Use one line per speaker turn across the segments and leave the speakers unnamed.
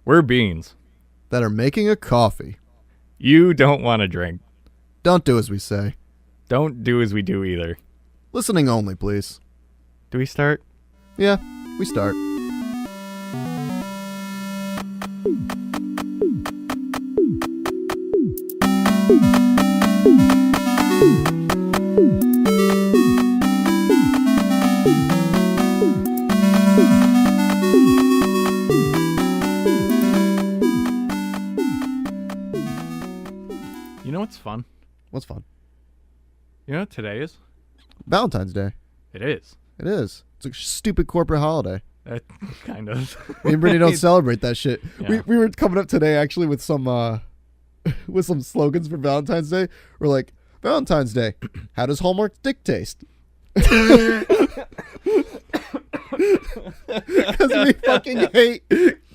We're beans.
that are making a coffee.
You don't want to drink.
Don't do as we say.
Don't do as we do either.
Listening only, please.
Do we start?
Yeah, we start.
You know what's fun?
What's fun?
You know what today is?
Valentine's Day.
It is.
It is. It's a stupid corporate holiday.
Kind of.
We really don't celebrate that shit.
Yeah.
We were coming up today actually with some slogans for Valentine's Day. We're like, Valentine's Day, how does Hallmark dick taste? Because we fucking hate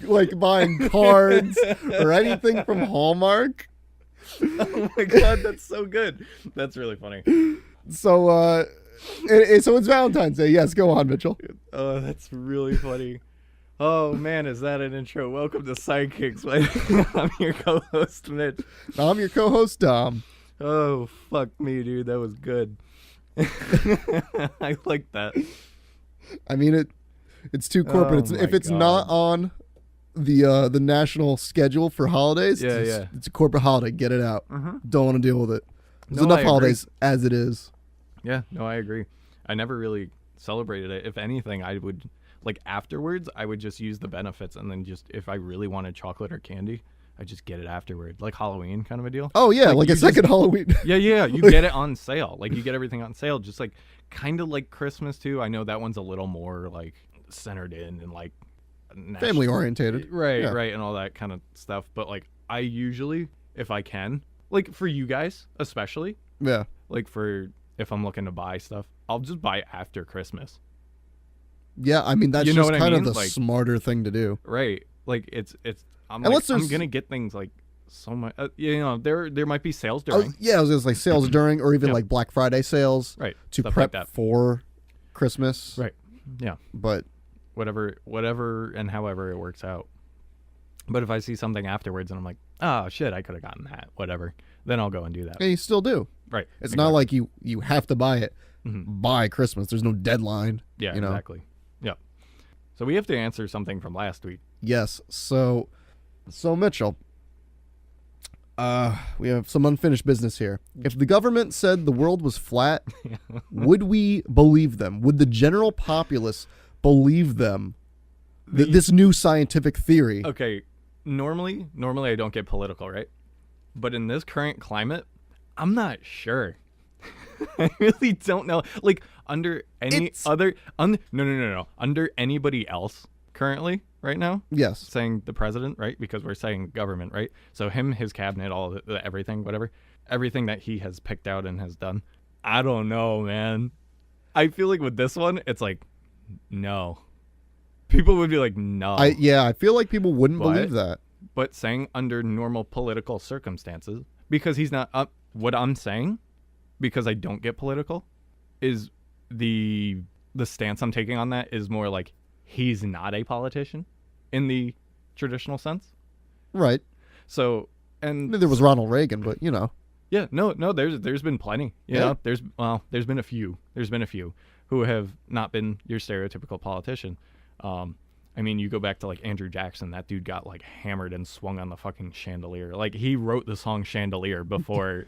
like buying cards or anything from Hallmark.
Oh my god, that's so good. That's really funny.
So so it's Valentine's Day. Yes, go on, Mitchell.
Oh, that's really funny. Oh man, is that an intro? Welcome to Psykicks. I'm your co-host, Mitch.
I'm your co-host, Dom.
Oh, fuck me, dude. That was good. I like that.
I mean, it's too corporate.
Oh
If
my
it's
God.
not on the national schedule for holidays, it's a corporate holiday. Get it out. Don't want to deal with it. There's
No,
enough
I
holidays as it is.
Yeah, no, I agree. I never really celebrated it. If anything, I would, like, afterwards, I would just use the benefits, and then just, if I really wanted chocolate or candy, I just get it afterward. Like Halloween kind of a deal.
Oh, yeah, like a second Halloween.
Yeah, you get it on sale. Like, you get everything on sale, just, like, kind of like Christmas, too. I know that one's a little more, like, centered in and, like,
Family orientated.
Right,
Yeah.
right, and all that kind of stuff. But, like, I usually, if I can, like, for you guys, especially,
Yeah.
like, if I'm looking to buy stuff, I'll just buy after Christmas.
Yeah, I mean, that's
You know
just
what I
kind of
mean?
the
Like-
smarter thing to do.
Right. Like I'm
Unless
I'm
there's-
gonna get things like so much. There might be sales
Oh,
during.
yeah, I was just like sales during, or even
Yeah.
like Black Friday sales
Right.
to
Stuff
prep
like that.
for Christmas.
Right. Yeah.
But
Whatever and however it works out. But if I see something afterwards and I'm like, oh shit, I could have gotten that. Whatever. Then I'll go and do that.
yeah, you still do.
Right.
It's not like you have to buy it by Christmas. There's no deadline.
Yeah.
you know?
Exactly. Yeah. So we have to answer something from last week.
Yes. So Mitchell, we have some unfinished business here. If the government said the world was flat, would we believe them? Would the general populace believe them? This new scientific theory.
Okay. Normally I don't get political, right? But in this current climate, I'm not sure. I really don't know. Like under any
It's-
other no. Under anybody else currently right now,
Yes.
saying the president, right? Because we're saying government, right? So him, his cabinet, all the everything, whatever, everything that he has picked out and has done. I don't know, man. I feel like with this one, it's like no. People would be like no.
I feel like people wouldn't
But-
believe that.
But saying under normal political circumstances, because he's not up. What I'm saying, because I don't get political, is the stance I'm taking on that is more like he's not a politician in the traditional sense.
Right.
So
I mean, there was Ronald Reagan, but you know.
yeah, no, there's been plenty. You
Yeah.
know, there's been a few. There's been a few who have not been your stereotypical politician. I mean, you go back to like Andrew Jackson. That dude got like hammered and swung on the fucking chandelier. Like he wrote the song Chandelier before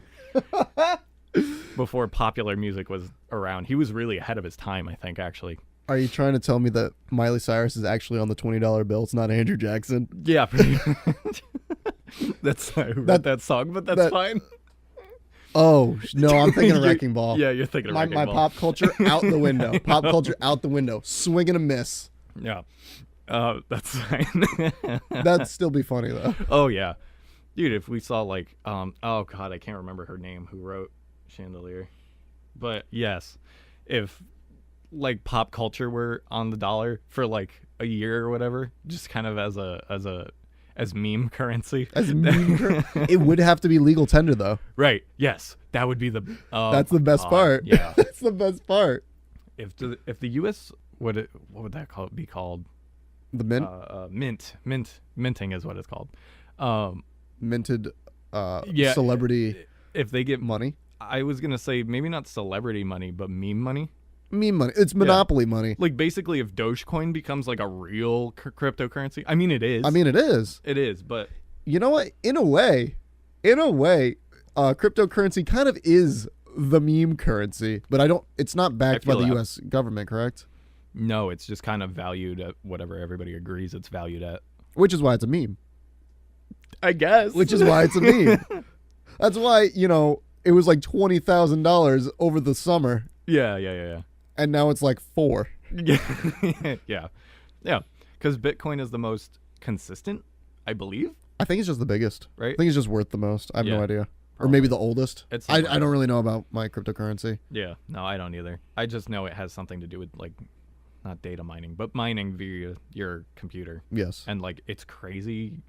before popular music was around. He was really ahead of his time, I think, actually.
Are you trying to tell me that Miley Cyrus is actually on the $20 bill? It's not Andrew Jackson.
Yeah, pretty much. That's not who wrote that song, but that's fine.
Oh no, I'm thinking of Wrecking Ball.
Yeah, you're thinking of
my
Wrecking Ball.
pop culture out the window. Pop culture out the window. Swing and a miss.
Yeah. That's fine.
That'd still be funny though.
Oh yeah, dude. If we saw like, oh god, I can't remember her name who wrote Chandelier, but yes, if like pop culture were on the dollar for like a year or whatever, just kind of as meme currency.
It would have to be legal tender though.
Right. Yes, that would be the.
That's the best part.
Yeah.
That's the best part.
If the U.S. what would that be called?
The mint?
Minting is what it's called.
Minted
Yeah,
celebrity
if they get
money?
I was gonna say maybe not celebrity money, but meme money.
Meme money. It's monopoly money.
Like basically, if Dogecoin becomes like a real cryptocurrency, I mean it is.
It is.
But
you know what? In a way, cryptocurrency kind of is the meme currency. But it's not backed by the U.S. government, correct?
No, it's just kind of valued at whatever everybody agrees it's valued at.
Which is why it's a meme.
I guess.
Which is why it's a meme. That's why, it was like $20,000 over the summer.
Yeah.
And now it's like $4.
Yeah. Because Bitcoin is the most consistent, I believe.
I think it's just the biggest.
Right?
I think it's just worth the most. I have no idea.
Probably.
Or maybe the oldest. I
like
don't really know about my cryptocurrency.
Yeah. No, I don't either. I just know it has something to do with like not data mining, but mining via your computer.
Yes.
And like it's crazy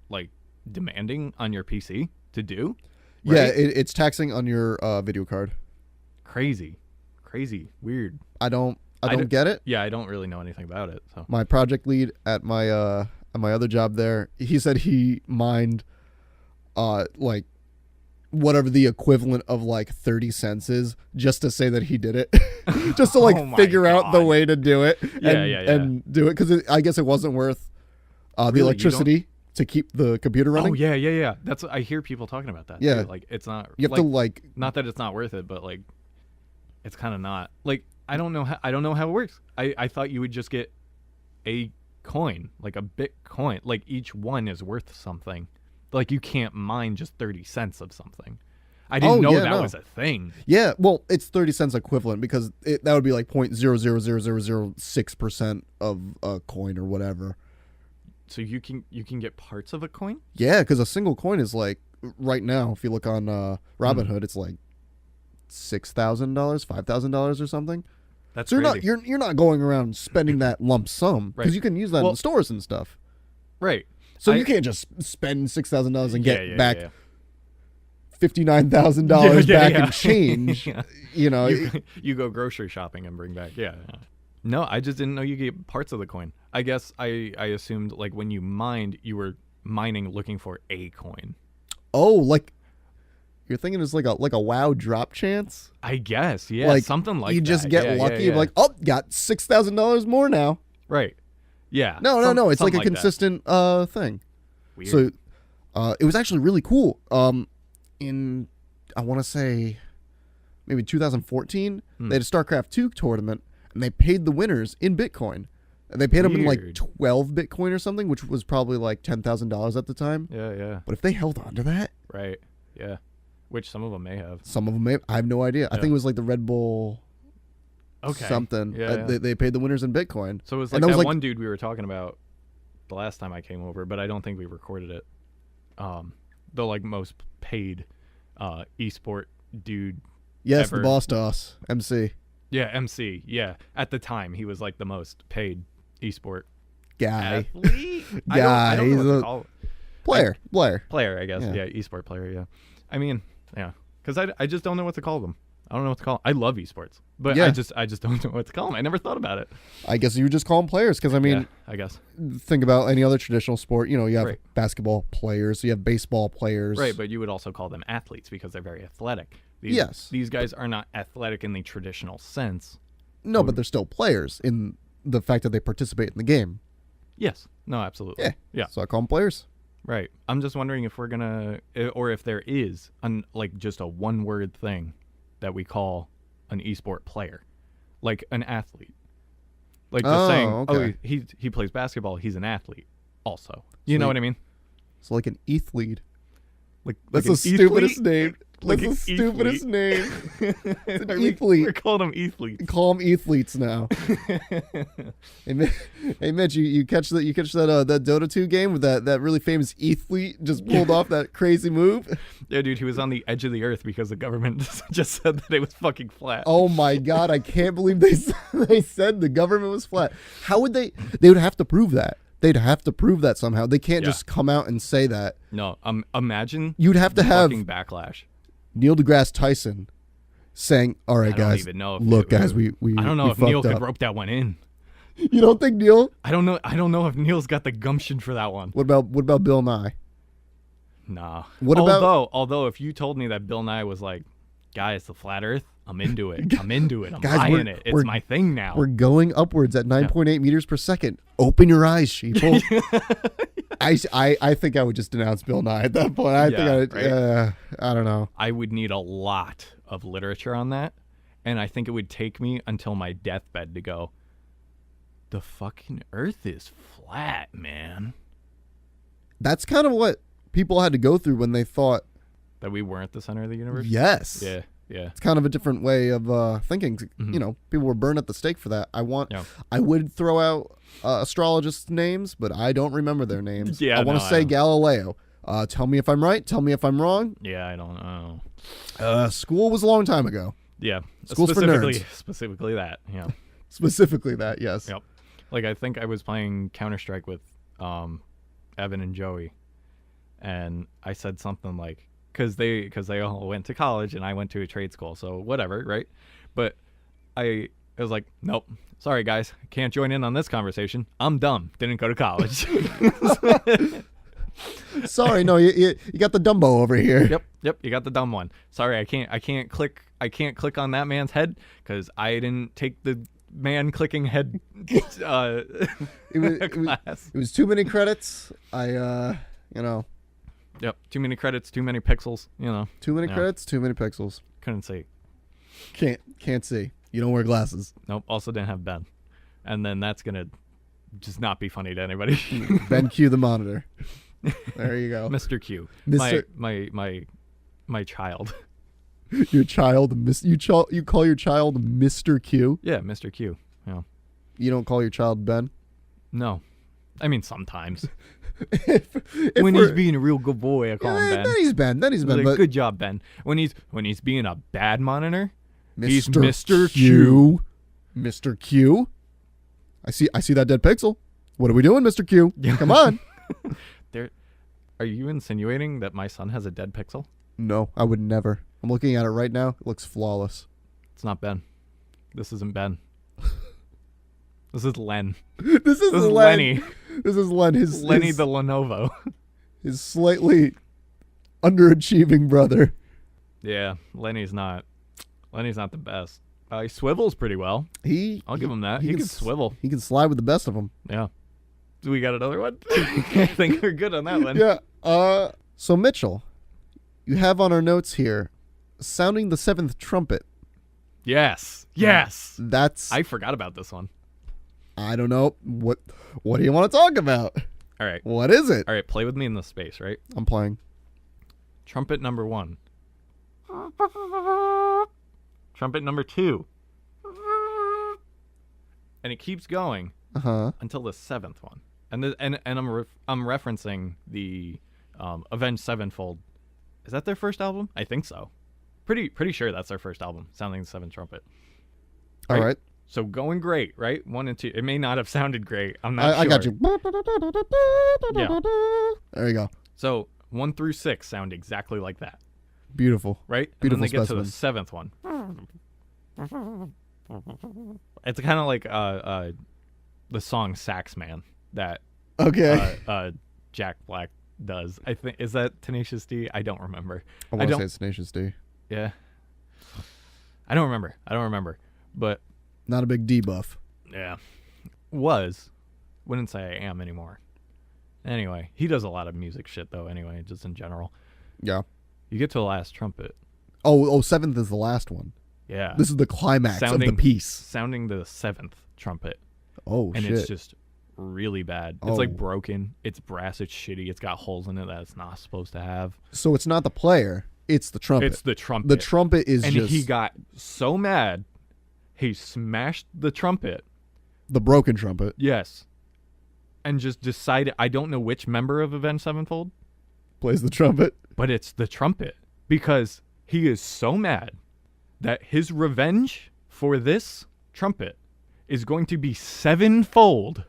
like demanding on your PC to do. Right?
Yeah, it's taxing on your video card.
Crazy, weird.
I don't get it.
Yeah, I don't really know anything about it. So
my project lead at my other job there, he said he mined like whatever the equivalent of like 30 cents is just to say that he did it. Just to like figure out the way to do it and do it, because I guess it wasn't worth the electricity to keep the computer running.
Oh yeah. That's I hear people talking about that.
Yeah,
too. Like it's not.
You have to like.
Not that it's not worth it, but like, it's kind of not. Like I don't know how it works. I thought you would just get a coin, like a Bitcoin. Like each one is worth something. Like you can't mine just 30 cents of something. I didn't know that was a thing.
Yeah, well, it's 30 cents equivalent because that would be like 0.00006% of a coin or whatever.
So you can get parts of a coin?
Yeah, because a single coin is like right now. If you look on Robinhood, it's like $6,000, $5,000 or something.
That's
so
crazy.
You're not going around spending that lump sum because you can use that in stores and stuff.
Right.
So you can't just spend $6,000 and get back $59,000 back in change. You know,
you go grocery shopping and bring back. Yeah. No, I just didn't know you get parts of the coin. I guess I assumed like when you mined, you were mining looking for a coin.
Oh, like you're thinking it's like a WoW drop chance?
I guess, yeah,
like,
something like that.
You just get lucky. Yeah. Like, oh, got $6,000 more now.
Right. Yeah.
No. It's like a
like
consistent thing.
Weird.
So it was actually really cool. In I want to say maybe 2014, they had a StarCraft 2 tournament, and they paid the winners in Bitcoin. And they paid them in like 12 Bitcoin or something, which was probably like $10,000 at the time.
Yeah.
But if they held on to that,
right? Yeah. Which some of them may have.
Some of them may. I have no idea. Yeah. I think it was like the Red Bull. Something.
Yeah.
They paid the winners in Bitcoin.
So it was like that one dude we were talking about the last time I came over, but I don't think we recorded it. The like most paid esport dude.
Yes,
ever.
The boss to us, MC.
Yeah, MC. Yeah, at the time he was like the most paid esport
guy.
Athlete?
Guy.
I don't know what to call it.
Player.
I guess. Yeah, esport player. Yeah. I mean, yeah, because I just don't know what to call them. I don't know what to call them. I love esports, but I just don't know what to call them. I never thought about it.
I guess you would just call them players, because I mean,
I guess
think about any other traditional sport. You know, you have basketball players, you have baseball players,
right? But you would also call them athletes because they're very athletic. These guys are not athletic in the traditional sense.
No, but they're still players in the fact that they participate in the game.
Yes. No, absolutely. Yeah.
So I call them players.
Right. I'm just wondering if we're gonna, or if there is like just a one-word thing that we call an esport player, like an athlete, like just saying, okay. Oh, he plays basketball, he's an athlete. Also, you know what I mean?
It's like an athlete.
That's
the stupidest name. That's the stupidest name. It's an athlete.
We're calling them athletes.
Call them athletes now. Hey Mitch, you catch that that Dota 2 game with that really famous athlete just pulled off that crazy move?
Yeah, dude, he was on the edge of the earth because the government just said that it was fucking flat.
Oh my god, I can't believe they said the government was flat. How would they would have to prove that. They'd have to prove that somehow. They can't just come out and say that.
No, imagine
you'd have to have
fucking backlash.
Neil deGrasse Tyson saying, "All right, guys,
even know
look, guys, we
I don't know if Neil
up.
could rope that one in.
You don't think Neil?
I don't know if Neil's got the gumption for that one.
What about Bill Nye?
Nah.
What about-
although if you told me that Bill Nye was like, guys, the flat Earth, I'm into it. I'm
Guys,
buying it. It's my thing now.
We're going upwards at 9.8 meters per second. Open your eyes, sheeple. I think I would just denounce Bill Nye at that point. I don't know.
I would need a lot of literature on that, and I think it would take me until my deathbed to go, the fucking Earth is flat, man.
That's kind of what people had to go through when they thought
that we weren't the center of the universe.
Yes.
Yeah.
It's kind of a different way of thinking.
Mm-hmm.
You know, people were burned at the stake for that. I would throw out astrologists' names, but I don't remember their names.
Yeah,
I want to say Galileo. Tell me if I'm right. Tell me if I'm wrong.
Yeah, I don't know.
School was a long time ago.
Yeah.
School's for nerds.
Specifically that. Yeah.
Specifically that, yes.
Yep. Like, I think I was playing Counter-Strike with Evan and Joey, and I said something like, because they all went to college and I went to a trade school, so whatever, right? But I was like, nope, sorry guys, can't join in on this conversation. I'm dumb. Didn't go to college.
Sorry, no, you got the Dumbo over here.
Yep, you got the dumb one. Sorry, I can't click on that man's head because I didn't take the man clicking head class.
It was too many credits.
Yep, too many credits, too many pixels,
Too many credits, too many pixels.
Couldn't see.
Can't see. You don't wear glasses.
Nope, also didn't have Ben. And then that's going to just not be funny to anybody.
Ben Q the monitor. There you go.
Mr. Q. My child.
Your child, you call your child Mr. Q?
Yeah, Mr. Q. Yeah.
You don't call your child Ben?
No. I mean, sometimes.
if
when he's being a real good boy, I call him Ben.
Then he's Ben.
Like, good job, Ben. When he's being a bad monitor, he's
Mr.
Mr. Q.
Mr. Q. I see that dead pixel. What are we doing, Mr. Q? Come on.
Are you insinuating that my son has a dead pixel?
No, I would never. I'm looking at it right now. It looks flawless.
It's not Ben. This isn't Ben. This is Len.
This is
Lenny.
This is Len.
Lenny the Lenovo.
His slightly underachieving brother.
Yeah, Lenny's not the best. He swivels pretty well. I'll give him that. He can swivel.
He can slide with the best of them.
Yeah. Do we got another one? I think we're good on that one.
Yeah. So Mitchell, you have on our notes here, sounding the seventh trumpet.
Yes. I forgot about this one.
I don't know. What do you want to talk about?
All right.
What is it?
All right, play with me in the space, right?
I'm playing.
Trumpet number 1. Trumpet number 2. And it keeps going until the 7th one. And I'm referencing the Avenged Sevenfold. Is that their first album? I think so. Pretty sure that's their first album, Sounding the Seventh Trumpet.
All right.
So going great, right? 1 and 2. It may not have sounded great. I'm not sure.
I got you.
Yeah.
There you go.
So 1 through 6 sound exactly like that.
Beautiful.
Right?
Beautiful
and then they
specimen.
get to the 7th one. It's kind of like the song Sax Man that Jack Black does. I think, is that Tenacious D? I don't remember.
I want to say it's Tenacious D.
Yeah. I don't remember. But
not a big D buff.
Yeah. Wouldn't say I am anymore. Anyway, he does a lot of music shit though anyway, just in general.
Yeah.
You get to the last trumpet.
Oh, 7th is the last one.
Yeah.
This is the climax of the piece.
Sounding the 7th trumpet.
Oh,
and
shit.
it's just really bad. It's like broken. It's brass. It's shitty. It's got holes in it that it's not supposed to have.
So it's not the player. It's the trumpet.
It's the trumpet.
The trumpet is
and he got so mad, he smashed the trumpet.
The broken trumpet.
Yes. And just decided, I don't know which member of Avenged Sevenfold
plays the trumpet.
But it's the trumpet. Because he is so mad that his revenge for this trumpet is going to be sevenfold.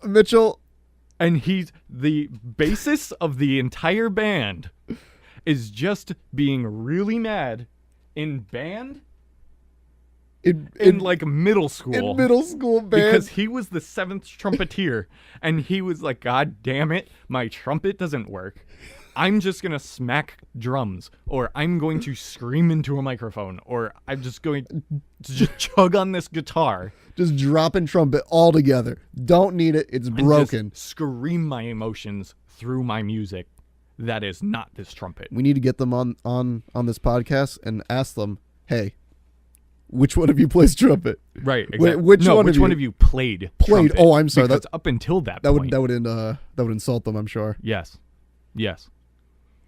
Mitchell.
And he's the basis of the entire band is just being really mad in band in like middle school.
In middle school band.
Because he was the 7th trumpeter, and he was like, God damn it, my trumpet doesn't work. I'm just going to smack drums, or I'm going to scream into a microphone, or I'm just going to just chug on this guitar.
Just dropping trumpet all together. Don't need it. It's broken.
And just scream my emotions through my music. That is not this trumpet.
We need to get them on this podcast and ask them, hey, which one of you plays trumpet?
Right. Exactly.
Which
one of you played trumpet?
Oh, I'm sorry.
Because up until that point,
that would insult them, I'm sure.
Yes.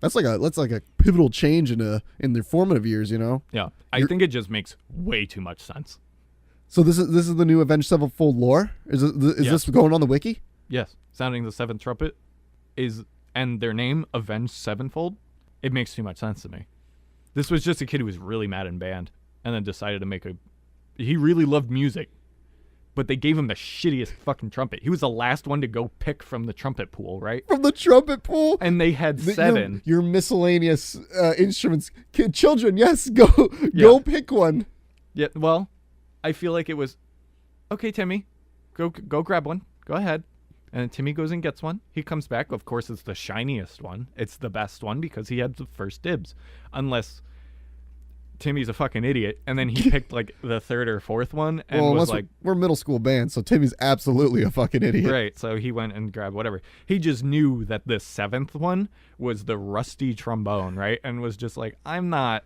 That's like a pivotal change in their formative years, you know?
Yeah. I think it just makes way too much sense.
So this is the new Avenged Sevenfold lore? Is this going on the wiki?
Yes. Sounding the 7th trumpet and their name Avenged Sevenfold. It makes too much sense to me. This was just a kid who was really mad in band and then decided to he really loved music, but they gave him the shittiest fucking trumpet. He was the last one to go pick from the trumpet pool, right?
From the trumpet pool?
And they had 7.
Your miscellaneous instruments. Children, yes, go pick one.
Yeah, well, I feel like it was, okay, Timmy, go grab one. Go ahead. And Timmy goes and gets one. He comes back. Of course, it's the shiniest one. It's the best one because he had the first dibs. Unless Timmy's a fucking idiot, and then he picked like the 3rd or 4th one and was like,
we're middle school band, so Timmy's absolutely a fucking idiot.
Right, so he went and grabbed whatever. He just knew that the 7th one was the rusty trombone, right? And was just like, I'm not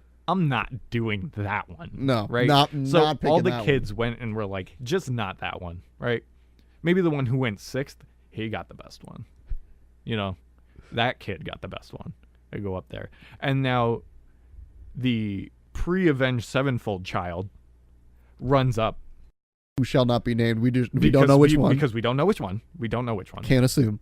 doing that one.
No,
right?
So
not all the kids went and were like, just not that one, right? Maybe the one who went 6th, he got the best one. You know, that kid got the best one. They go up there. And now the pre-Avenged Sevenfold child runs up.
Who shall not be named. We don't know which one.
Because we don't know which one.
Can't assume.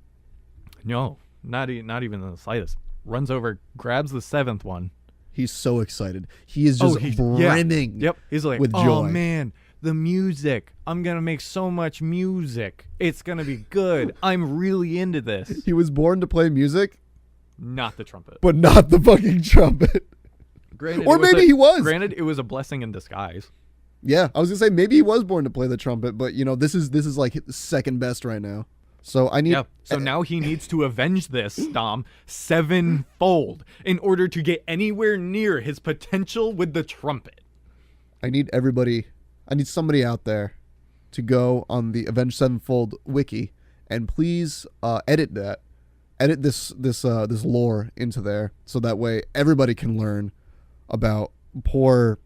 No, not even in the slightest. Runs over, grabs the 7th one.
He's so excited. He is just brimming.
Yep. He's like,
with joy.
Oh man, the music. I'm going to make so much music. It's going to be good. I'm really into this.
He was born to play music.
Not the trumpet.
But not the fucking trumpet.
Granted,
or maybe he was.
Granted, it was a blessing in disguise.
Yeah, I was going to say maybe he was born to play the trumpet, but you know, this is like second best right now. So I need.
Yeah. So now he needs to avenge this, Dom, 7-fold in order to get anywhere near his potential with the trumpet.
I need somebody out there to go on the Avenged Sevenfold wiki and please edit this lore into there so that way everybody can learn about poor.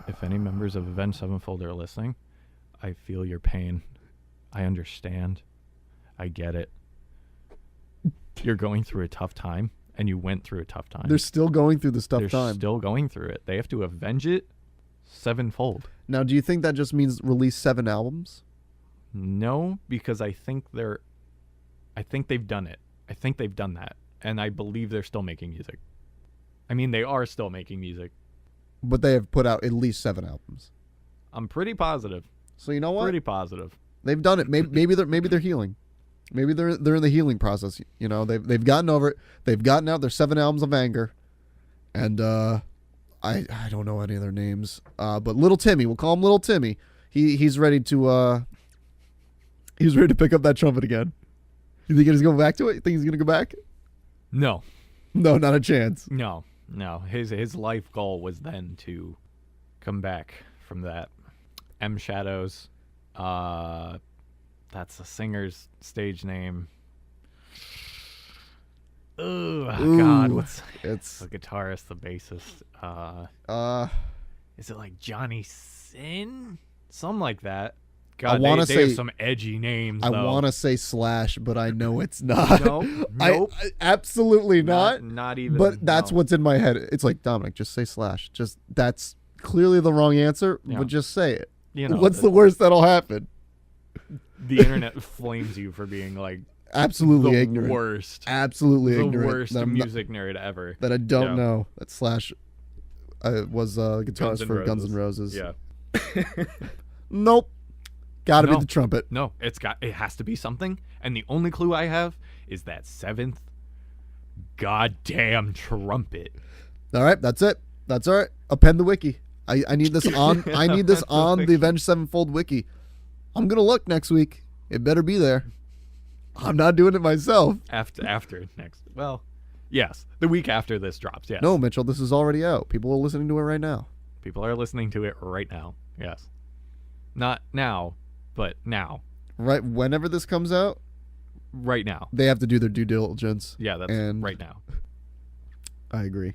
If any members of Avenged Sevenfold are listening, I feel your pain. I understand. I get it. You're going through a tough time, and you went through a tough time.
They're still going through this tough time.
They're still going through it. They have to avenge it 7-fold.
Now, do you think that just means release 7 albums?
No, because I think they've done it. I think they've done that, and I believe they're still making music. I mean, they are still making music.
But they have put out at least 7 albums.
I'm pretty positive.
So you know what?
Pretty positive.
They've done it. Maybe they're healing. Maybe they're in the healing process. You know, they've gotten over it. They've gotten out their 7 albums of anger, and I don't know any of their names. But Little Timmy, we'll call him Little Timmy. He's ready to pick up that trumpet again. You think he's going back to it? You think he's gonna go back?
No,
not a chance.
No. His life goal was then to come back from that. M Shadows. That's the singer's stage name. Oh God, it's the guitarist, the bassist? Is it like Johnny Sin? Something like that. God, they have some edgy names.
I want to say Slash, but I know it's not.
Nope.
I absolutely not.
Not even.
But that's what's in my head. It's like, Dominic, just say Slash. That's clearly the wrong answer, but just say it. You know, what's the worst that'll happen?
The internet flames you for being like
absolutely
the
ignorant.
Worst.
Absolutely
the
ignorant.
Worst music nerd ever.
That I don't know. That Slash was guitarist for Guns N' Roses.
Yeah.
Nope. Gotta be the trumpet.
No, it has to be something. And the only clue I have is that 7th goddamn trumpet.
All right, that's it. That's all right. Append the wiki. I need this on. I need this on the Avenged Sevenfold wiki. I'm gonna look next week. It better be there. I'm not doing it myself.
After next. Well, yes, the week after this drops. Yes.
No, Mitchell, this is already out. People are listening to it right now.
People are listening to it right now. Yes. Not now, but now.
Right, whenever this comes out,
right now.
They have to do their due diligence.
Yeah, that's right now.
I agree.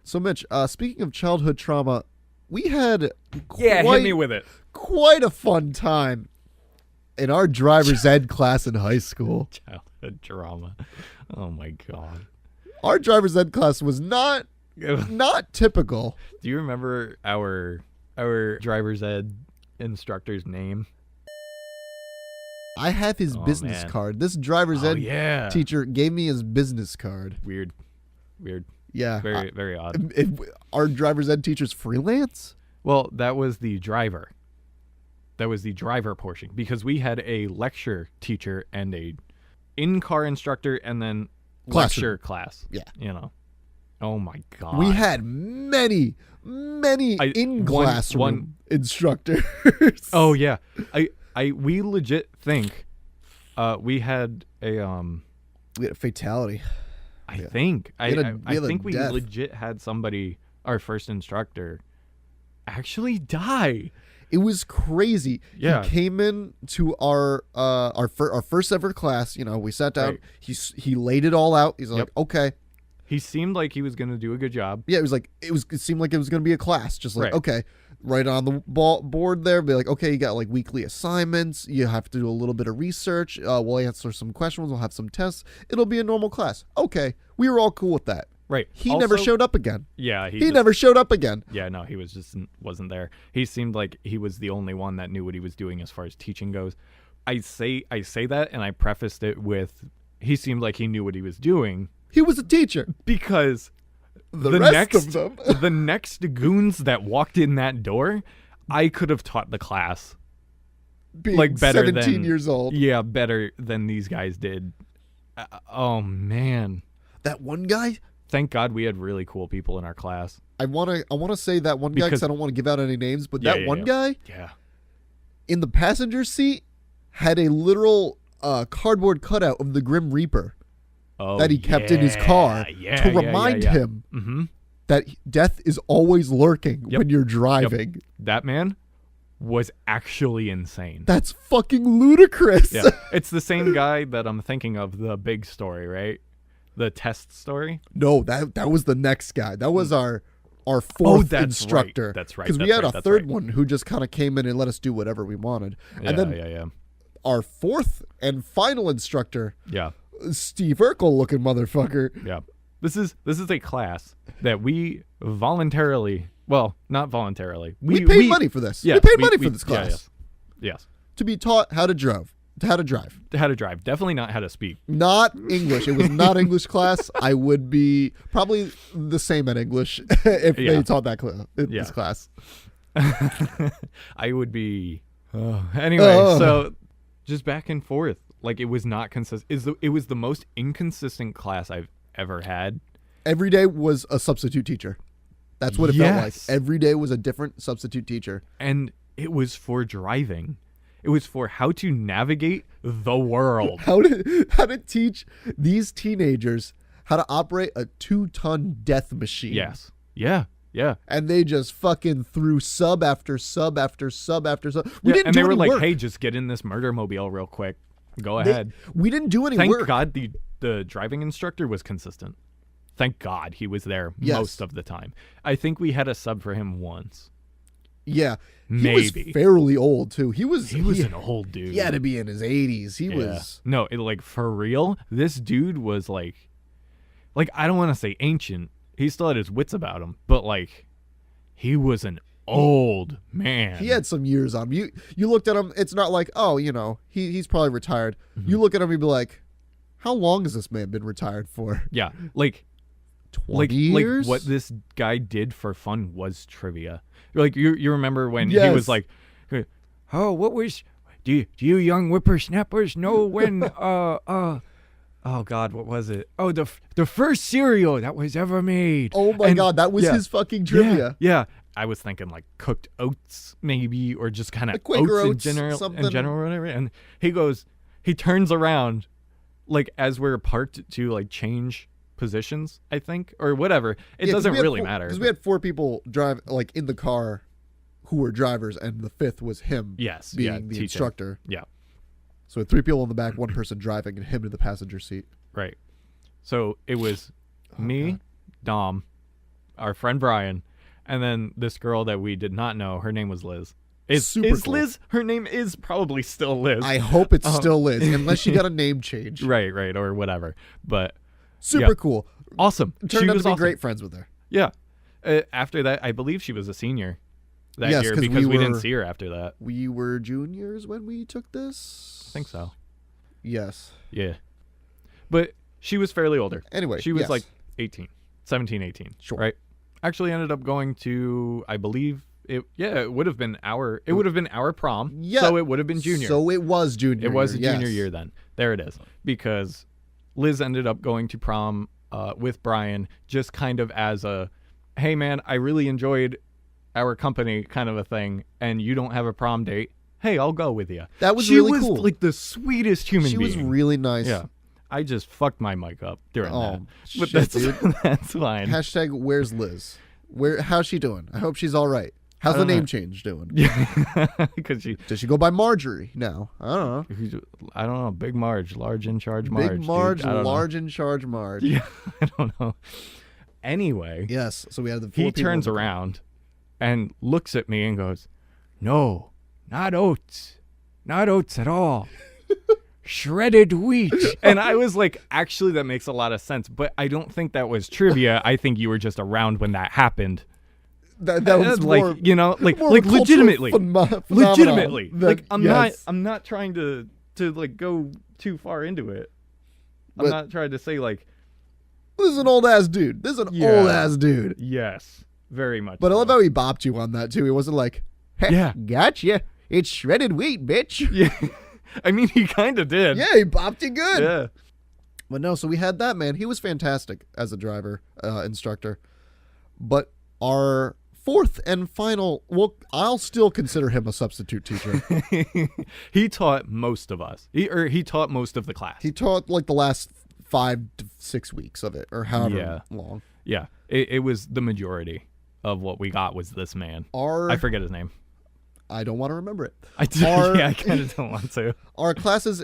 So, Mitch, speaking of childhood trauma, we had
hit me with it.
Quite a fun time in our driver's ed class in high school.
Childhood trauma. Oh my God.
Our driver's ed class was not typical.
Do you remember our driver's ed instructor's name?
I have his business card. This driver's ed teacher gave me his business card.
Weird.
Yeah.
Very odd.
Our driver's ed teacher's freelance?
Well, that was the driver. That was the driver portion, because we had a lecture teacher and a in-car instructor and then lecture class.
Yeah.
You know. Oh my God.
We had many in-classroom instructors.
Oh yeah. We legit think we had a
fatality.
I think we
death.
legit had somebody, our first instructor, actually die.
It was crazy.
Yeah.
He came in to our first ever class. You know, we sat down. Right. He laid it all out. He's like, okay.
He seemed like he was going to do a good job.
Yeah, it seemed like it was going to be a class. Just like, okay, right on the board there. Be like, okay, you got like weekly assignments. You have to do a little bit of research. We'll answer some questions. We'll have some tests. It'll be a normal class. Okay, we were all cool with that.
Right.
He also never showed up again.
Yeah.
He never showed up again.
Yeah, no, he wasn't there. He seemed like he was the only one that knew what he was doing as far as teaching goes. I say that, and I prefaced it with, he seemed like he knew what he was doing.
He was a teacher.
Because
the rest of them.
The next goons that walked in that door, I could have taught the class.
Being like better 17 years old.
Yeah, better than these guys did. Oh, man.
That one guy?
Thank God we had really cool people in our class.
I want to say that one guy because I don't want to give out any names, but that one guy in the passenger seat had a literal cardboard cutout of the Grim Reaper that he kept in his car to remind him that death is always lurking when you're driving.
That man was actually insane.
That's fucking ludicrous.
Yeah. It's the same guy that I'm thinking of, the big story, right? The test story?
No, that was the next guy. That was our fourth instructor.
Right. That's right.
Because we had a third one who just kind of came in and let us do whatever we wanted. And then our fourth and final instructor, Steve Urkel looking motherfucker.
Yeah. This is a class that we voluntarily, well, not voluntarily.
We paid money for this. Yeah, we paid money for this class.
Yes.
To be taught how to drive. How to drive.
Definitely not how to speak.
Not English. It was not English class. I would be probably the same at English if they taught that this class.
I would be. Anyway, so just back and forth. Like, it was not consistent. It was the most inconsistent class I've ever had.
Every day was a substitute teacher. That's what it felt like. Every day was a different substitute teacher.
And it was for driving. It was for how to navigate the world.
How to teach these teenagers how to operate a 2-ton death machine.
Yes. Yeah.
And they just fucking threw sub after sub after sub after sub. We didn't
and
do
they were
any
like,
work.
hey, just get in this murder mobile real quick. Go ahead.
We didn't do any
Thank
work.
God the driving instructor was consistent. Thank God he was there most of the time. I think we had a sub for him once.
Yeah.
Maybe.
He was fairly old, too. He was
an old dude.
He had to be in his 80s. He was...
No, for real, this dude was like I don't want to say ancient. He still had his wits about him. But, he was an old man.
He had some years on him. You looked at him, it's not like, oh, he's probably retired. Mm-hmm. You look at him, you'd be like, how long has this man been retired for?
Yeah,
20 years?
What this guy did for fun was trivia. You remember when he was like, oh, what was, do you young whippersnappers know when, oh God, what was it? Oh, the first cereal that was ever made.
Oh my God, that was his fucking trivia.
Yeah. I was thinking like cooked oats maybe, or just kind of
Like Quaker
oats
oats,
in
something.
general, whatever. And he turns around, like as we're parked to like change positions, I think, or whatever. It doesn't really matter.
Because we had 4 people drive like in the car who were drivers, and the 5th was him.
Yes,
being the
teaching.
instructor.
Yeah,
So we had 3 people in the back, 1 person driving, and him in the passenger seat.
right. So it was me,
God.
Dom, our friend Brian, and then this girl that we did not know. Her name was Liz.
Super
Is
cool.
Liz? Her name is probably still Liz.
I hope it still is, unless she got a name change.
Right, or whatever. But
Super
yeah.
cool.
Awesome.
Turned
She
out to
was
be
awesome.
great friends with her.
Yeah. After that, I believe she was a senior that
Yes,
year
'cause
because
we
we didn't
were-
see her after that.
We were juniors when we took this.
I think so.
Yes.
Yeah. But she was fairly older.
Anyway,
She was
yes.
like 18, 17, 18.
Sure.
Right? Actually ended up going to, I believe, it would have been our prom.
Yeah.
So it would have been junior.
So it was junior.
It was a
year,
junior
yes.
year then. There it is. Because Liz ended up going to prom with Brian, just kind of as a, hey man, I really enjoyed our company kind of a thing, and you don't have a prom date. Hey, I'll go with you.
That was
she
really
was
cool.
like the sweetest human
She
being.
was really nice.
Yeah. I just fucked my mic up during that. But
shit,
that's
dude.
that's fine.
Hashtag where's Liz? How's she doing? I hope she's all right. How's the
don't know.
name change doing?
Yeah. Because
Does she go by Marjorie now? I don't know.
I don't know. Big Marge, large in charge Marge.
Big Marge,
dude. I don't know.
large in charge Marge.
Yeah, I don't know. Anyway,
Yes. So we had the 4
he
people
turns
in the-
around and looks at me and goes, "No, not oats. Not oats at all. Shredded wheat." And I was like, actually, that makes a lot of sense, but I don't think that was trivia. I think you were just around when that happened.
That was
like,
more,
you know, like
more of a cultural
legitimately.
phenomenon
Legitimately.
than-
Like I'm
yes.
not trying to like go too far into it. I'm
But-
not trying to say like,
This is an old ass dude. This is an
Yeah.
old ass dude.
yes, very much.
But I
so.
love how he bopped you on that too. He wasn't like, hey,
Yeah.
gotcha. It's shredded wheat, bitch.
Yeah. I mean, he kind of did.
Yeah, he bopped you good.
Yeah.
But no, so we had that man. He was fantastic as a driver, instructor. But our 4th and final, well, I'll still consider him a substitute teacher.
He taught most of us. He taught most of the class.
He taught like the last 5 to 6 weeks of it, or however
Yeah.
long.
Yeah. It was the majority of what we got was this man. I forget his name.
I don't want to remember it.
I do.
Our-
Yeah, I kind of don't want to.
Our classes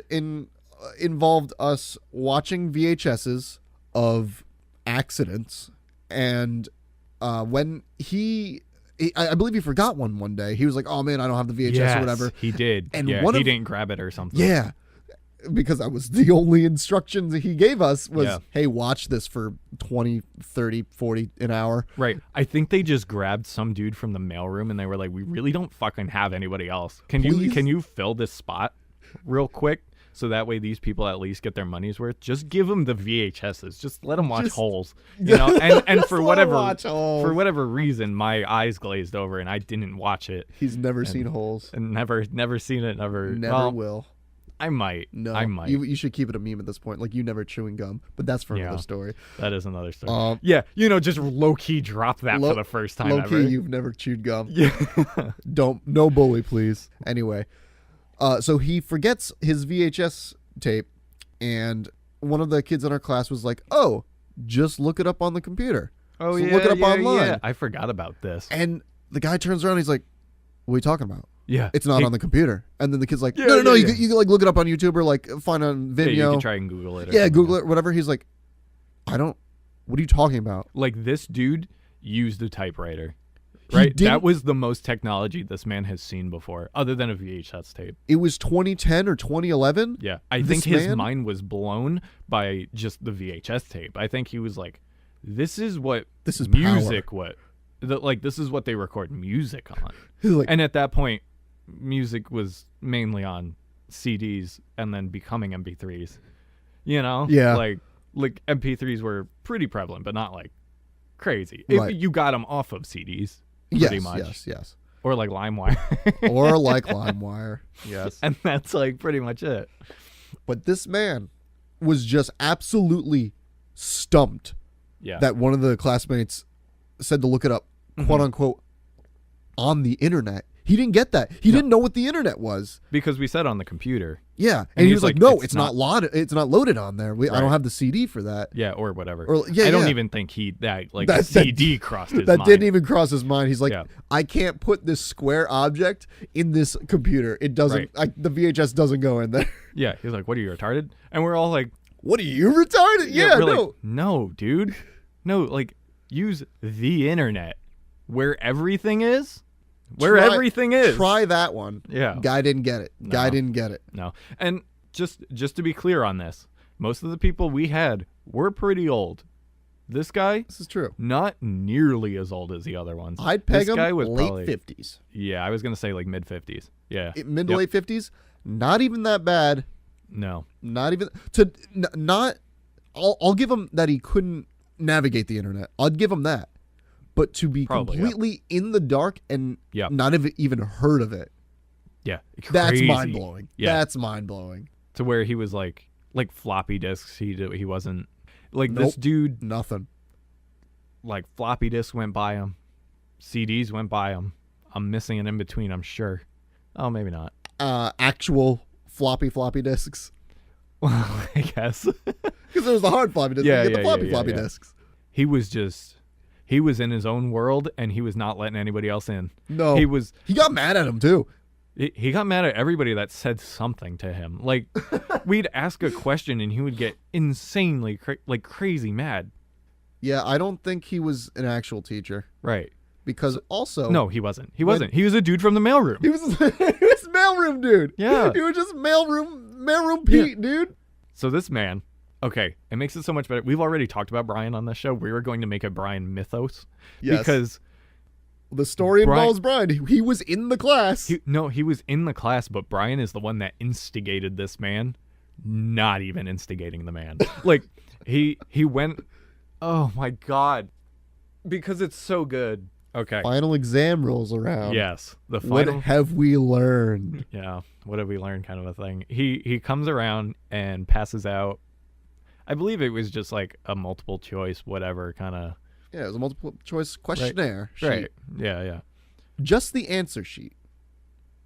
involved us watching VHSs of accidents, and when I believe he forgot one day. He was like, "Oh man, I don't have the VHS
Yes,
or whatever."
he did.
And
yeah,
one
he
of-
didn't grab it or something.
Yeah, because that was the only instructions he gave us was,
Yeah.
"Hey, watch this for 20, 30, 40 an hour."
Right. I think they just grabbed some dude from the mailroom and they were like, "We really don't fucking have anybody else. Can
Please?
you fill this spot real quick so that way these people at least get their money's worth? Just give them the VHSs. Just let them watch
Just-
Holes." You know, and for
let 'em
whatever
watch Holes.
for whatever reason my eyes glazed over and I didn't watch it
He's never seen Holes.
and never seen it, never
Never will.
I might.
No,
I might.
You should keep it a meme at this point, like you never chewing gum. But that's for
Yeah.
another story.
That is another story.
Um,
yeah, just low key drop that
Low-
for the first time
Low
ever.
key, you've never chewed gum.
Yeah.
No bully, please. Anyway, so he forgets his VHS tape, and one of the kids in our class was like, "Oh, just look it up on the computer."
Oh
So
yeah,
look it up
yeah,
online.
yeah. I forgot about this.
And the guy turns around, and he's like, "What are you talking about?
Yeah,
It's not on the computer." And then the kid's like,
Yeah,
"No,
yeah.
you can like look it up on YouTube or like find on
Yeah,
Vimeo.
you can try and Google it. or
Yeah,
something.
Google it, whatever." He's like, "I don't. What are you talking about?"
Like this dude used a typewriter,
He
right?
didn't-
That was the most technology this man has seen before, other than a VHS tape.
It was 2010 or 2011.
Yeah, I
This
think his
man-
mind was blown by just the VHS tape. I think he was like, "This is what
This is
music. This is what they record music on."
He's like,
And at that point, music was mainly on CDs and then becoming MP3s. You know?
Yeah.
Like MP3s were pretty prevalent, but not like crazy.
Right.
You got them off of CDs, pretty
yes,
much.
yes,
Or like LimeWire.
or like LimeWire. Yes.
And that's like pretty much it.
But this man was just absolutely stumped
Yeah.
that one of the classmates said to look it up, quote unquote, on the internet. He didn't get that. He didn't know what the internet was.
Because we said on the computer.
Yeah. And he was like, no, it's not loaded on there.
Right.
I don't have the CD for that.
Yeah, or whatever.
I
don't even think that CD crossed his mind.
That didn't even cross his mind. He's like,
Yeah.
I can't put this square object in this computer. It doesn't, the VHS doesn't go in there.
Yeah. He's like, what are you, retarded? And we're all like,
what are you, retarded? Yeah,
we're
no.
like, no, dude. No, like, use the internet where everything is. Everything is.
Try that one.
Yeah.
Guy didn't get it. Guy didn't get it.
No. And just to be clear on this, most of the people we had were pretty old. This guy,
This is true.
not nearly as old as the other ones.
I'd peg
this
him
guy was
late
probably,
50s.
Yeah, I was going to say like mid 50s. Yeah.
Mid to late 50s. Not even that bad.
No.
Not even I'll give him that he couldn't navigate the internet. I'd give him that. But to be completely in the dark and not have even heard of it.
Yeah.
That's
Crazy.
mind-blowing.
Yeah.
That's mind-blowing.
To where he was like floppy disks. He wasn't like
Nope.
this dude.
Nothing.
Like floppy disks went by him. CDs went by him. I'm missing an in between, I'm sure. Oh, maybe not.
Actual floppy disks.
Well, I guess.
Because there was the hard floppy disks.
Yeah,
You get the
yeah,
floppy
yeah.
disks.
He was in his own world, and he was not letting anybody else in.
No. He got mad at him, too.
He got mad at everybody that said something to him. Like, we'd ask a question, and he would get insanely, crazy mad.
Yeah, I don't think he was an actual teacher.
Right.
Because also...
No, he wasn't. He wasn't. He was a dude from the mailroom.
He was mailroom dude.
Yeah.
He was just mailroom Pete, dude.
So this man... Okay, it makes it so much better. We've already talked about Brian on this show. We were going to make a Brian mythos.
Yes.
Because...
The story involves Brian. He was in the class.
He was in the class, but Brian is the one that instigated this man, not even instigating the man. Like, he went... Oh, my God. Because it's so good. Okay.
Final exam rolls around.
Yes. The final...
What have we learned?
Yeah. What have we learned kind of a thing. He comes around and passes out... I believe it was just like a multiple choice, whatever kind of...
Yeah, it was a multiple choice questionnaire sheet.
Right. Yeah.
Just the answer sheet.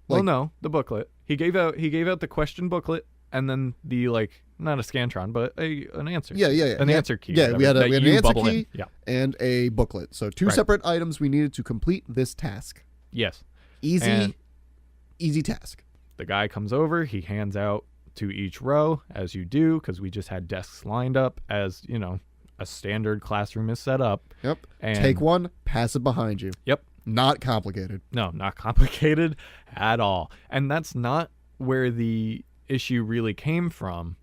Well, no, the booklet. He gave out the question booklet and then the not a Scantron, but an answer.
Yeah.
An answer key.
Yeah, we had an answer key
Yeah.
and a booklet. So two separate items we needed to complete this task.
Yes.
Easy task.
The guy comes over. He hands out to each row, as you do, because we just had desks lined up as, a standard classroom is set up.
Yep.
And
take one, pass it behind you.
Yep.
Not complicated.
No, not complicated at all. And that's not where the issue really came from.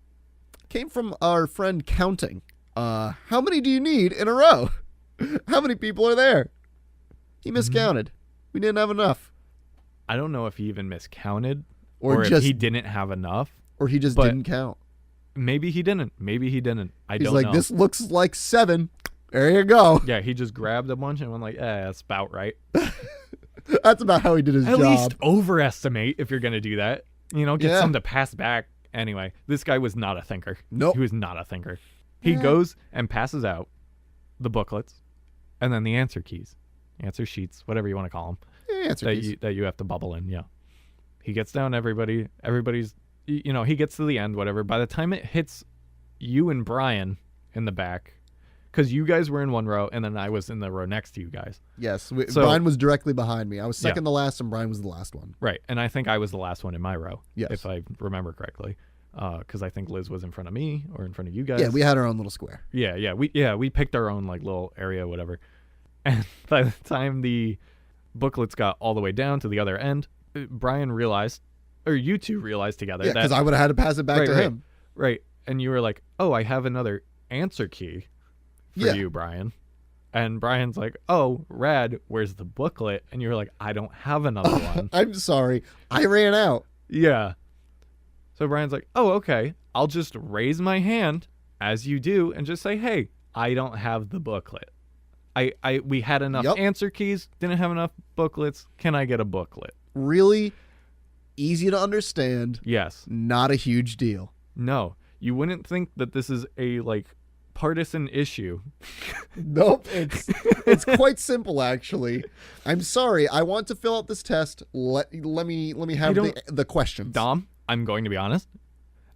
Came from our friend counting. How many do you need in a row? How many people are there? He miscounted. We didn't have enough.
I don't know if he even miscounted
or
if he didn't have enough.
Or he just didn't count.
Maybe he didn't. I don't know.
He's like, this looks like 7. There you go.
Yeah, he just grabbed a bunch and went like, that's about right.
That's about how he did his job.
At least overestimate if you're going to do that. Get some to pass back. Anyway, this guy was not a thinker.
Nope.
He was not a thinker. He goes and passes out the booklets and then the answer keys, answer sheets, whatever you want to call them.
Yeah, answer keys.
That you have to bubble in, yeah. He gets down everybody's, he gets to the end, whatever. By the time it hits you and Brian in the back, because you guys were in one row and then I was in the row next to you guys.
Yes, Brian was directly behind me. I was second to last and Brian was the last one.
Right, and I think I was the last one in my row,
yes,
if I remember correctly, because I think Liz was in front of me or in front of you guys.
Yeah, we had our own little square.
We picked our own little area, whatever. And by the time the booklets got all the way down to the other end, Brian realized, or you two realized together.
Yeah, because I would have had to pass it back to him.
Right. And you were like, oh, I have another answer key for you, Brian. And Brian's like, oh, rad, where's the booklet? And you were like, I don't have another one.
I'm sorry. I ran out.
Yeah. So Brian's like, oh, okay. I'll just raise my hand, as you do, and just say, hey, I don't have the booklet. We had enough answer keys, didn't have enough booklets. Can I get a booklet?
Really easy to understand.
Yes.
Not a huge deal.
No. You wouldn't think that this is a partisan issue.
Nope, it's quite simple actually. I'm sorry, I want to fill out this test. Let me have the questions.
Dom, I'm going to be honest.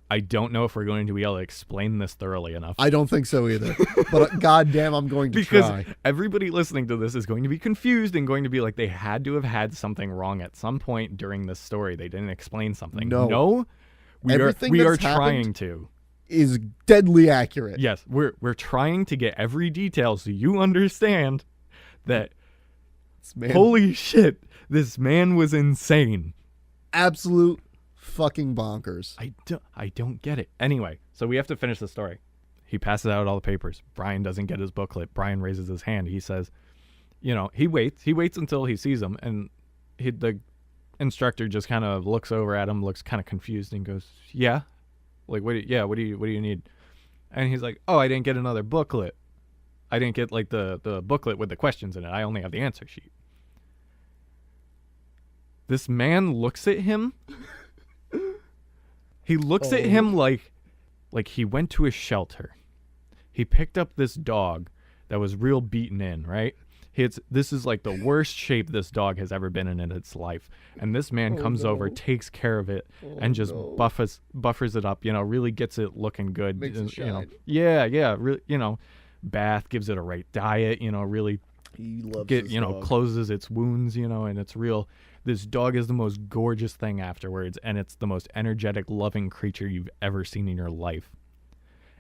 I don't know if we're going to be able to explain this thoroughly enough.
I don't think so either. But goddamn, I'm going to try.
Because everybody listening to this is going to be confused and going to be like, they had to have had something wrong at some point during this story. They didn't explain something.
No.
We are trying to.
Is deadly accurate.
Yes, we're trying to get every detail so you understand that holy shit, this man was insane.
Absolute fucking bonkers.
I don't get it. Anyway, so we have to finish the story. He passes out all the papers. Brian doesn't get his booklet. Brian raises his hand. He says, he waits until he sees him, and the instructor just kind of looks over at him, looks kind of confused, and goes, yeah, like, what do you need? And he's like, oh, I didn't get another booklet. I didn't get like the booklet with the questions in it. I only have the answer sheet. This man looks at him. He looks at him like he went to a shelter. He picked up this dog that was real beaten in, right? This is like the worst shape this dog has ever been in its life. And this man comes over, takes care of it, and just buffers it up, really gets it looking good.
Makes it shine.
Yeah, really, bath, gives it a right diet, really
he loves this dog.
Closes its wounds, and it's real. This dog is the most gorgeous thing afterwards, and it's the most energetic, loving creature you've ever seen in your life.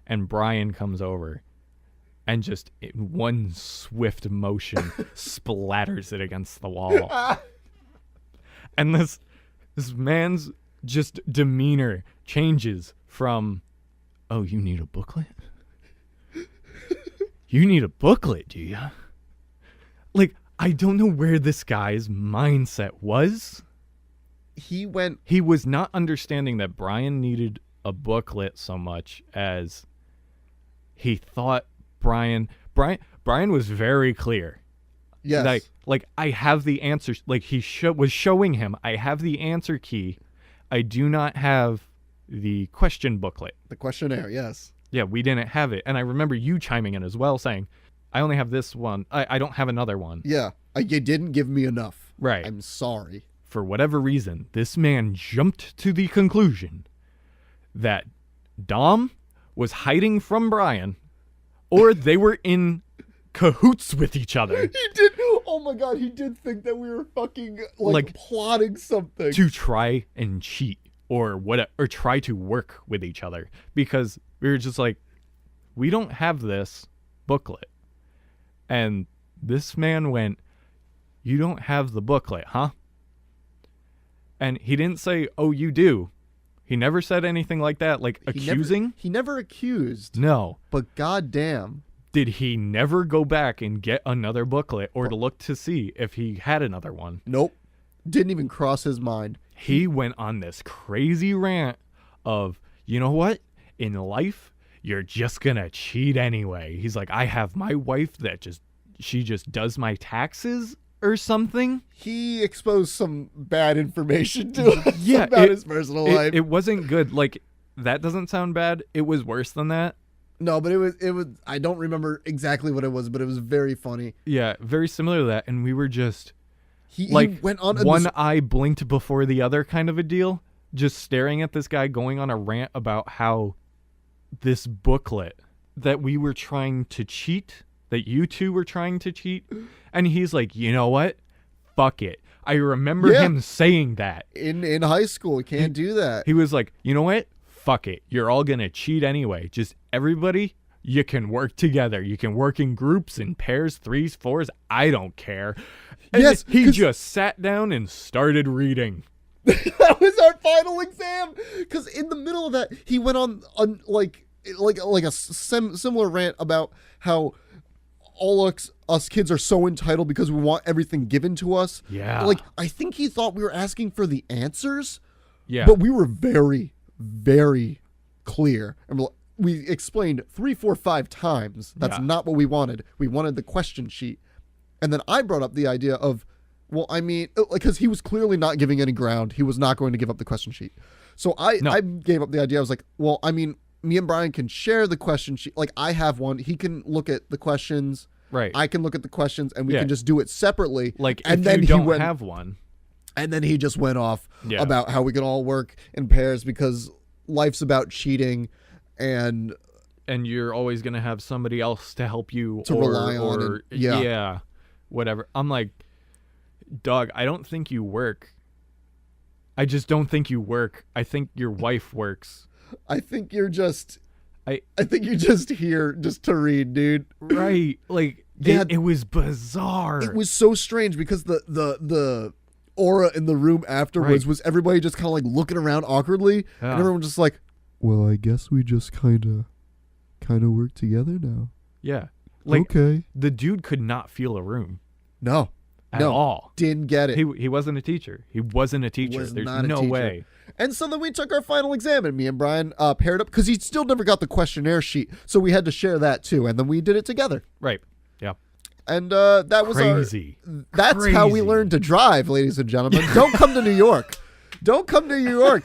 And Brian comes over and just in one swift motion splatters it against the wall. And this man's just demeanor changes from, oh, you need a booklet? You need a booklet, do you? Like, I don't know where this guy's mindset was. He was not understanding that Brian needed a booklet so much as he thought Brian was very clear.
Yes.
Like I have the answers. Like he was showing him, I have the answer key. I do not have the question booklet.
The questionnaire, yes.
Yeah, we didn't have it. And I remember you chiming in as well saying, I only have this one. I don't have another one.
Yeah. You didn't give me enough.
Right.
I'm sorry.
For whatever reason, this man jumped to the conclusion that Dom was hiding from Brian, or they were in cahoots with each other.
He did. Oh my God, he did think that we were fucking like plotting something
to try and cheat or try to work with each other, because we were just like, we don't have this booklet. And this man went, you don't have the booklet, huh? And he didn't say, oh, you do. He never said anything like that, like accusing.
He never accused.
No.
But goddamn.
Did he never go back and get another booklet or to look to see if he had another one?
Nope. Didn't even cross his mind.
He went on this crazy rant of, you know what? In life, you're just going to cheat anyway. He's like, I have my wife that she just does my taxes or something.
He exposed some bad information to us about his personal life.
It wasn't good. Like, that doesn't sound bad. It was worse than that.
No, but it was I don't remember exactly what it was, but it was very funny.
Yeah, very similar to that. And we were just
he went on
one eye blinked before the other kind of a deal, just staring at this guy going on a rant about how this booklet that we were trying to cheat, that you two were trying to cheat. And he's like, you know what? Fuck it. I remember him saying that.
In high school, can't do that.
He was like, you know what? Fuck it. You're all going to cheat anyway. Just everybody, you can work together. You can work in groups, in pairs, 3s, 4s. I don't care. And
yes,
he just sat down and started reading.
That was our final exam. Because in the middle of that, he went on like a similar rant about how all us kids are so entitled because we want everything given to us.
Yeah.
Like, I think he thought we were asking for the answers.
Yeah.
But we were very, very clear. And we explained 3, 4, 5 times. That's not what we wanted. We wanted the question sheet. And then I brought up the idea of, well, I mean, because he was clearly not giving any ground. He was not going to give up the question sheet. So I gave up the idea. I was like, well, I mean, me and Brian can share the question sheet. Like, I have one. He can look at the questions.
Right.
I can look at the questions, and we can just do it separately.
Like,
and
if
then
you don't have one.
And then he just went off about how we can all work in pairs because life's about cheating, and
you're always going to have somebody else to help you
to rely on.
Yeah, whatever. I'm like, dog, I don't think you work. I just don't think you work. I think your wife works.
I think you're just... I think you're just here just to read, dude.
Right. Like, it was bizarre.
It was so strange because the aura in the room afterwards was everybody just kind of like looking around awkwardly, and everyone just like, well, I guess we just kind of work together now.
Yeah. Like,
okay.
The dude could not feel a room.
No.
At all.
Didn't get it.
He wasn't a teacher. There's no way.
And so then we took our final exam, and me and Brian paired up because he still never got the questionnaire sheet, so we had to share that too, and then we did it together.
Right. Yeah.
And that was
crazy.
That's
crazy.
How we learned to drive, ladies and gentlemen. Don't come to New York. Don't come to New York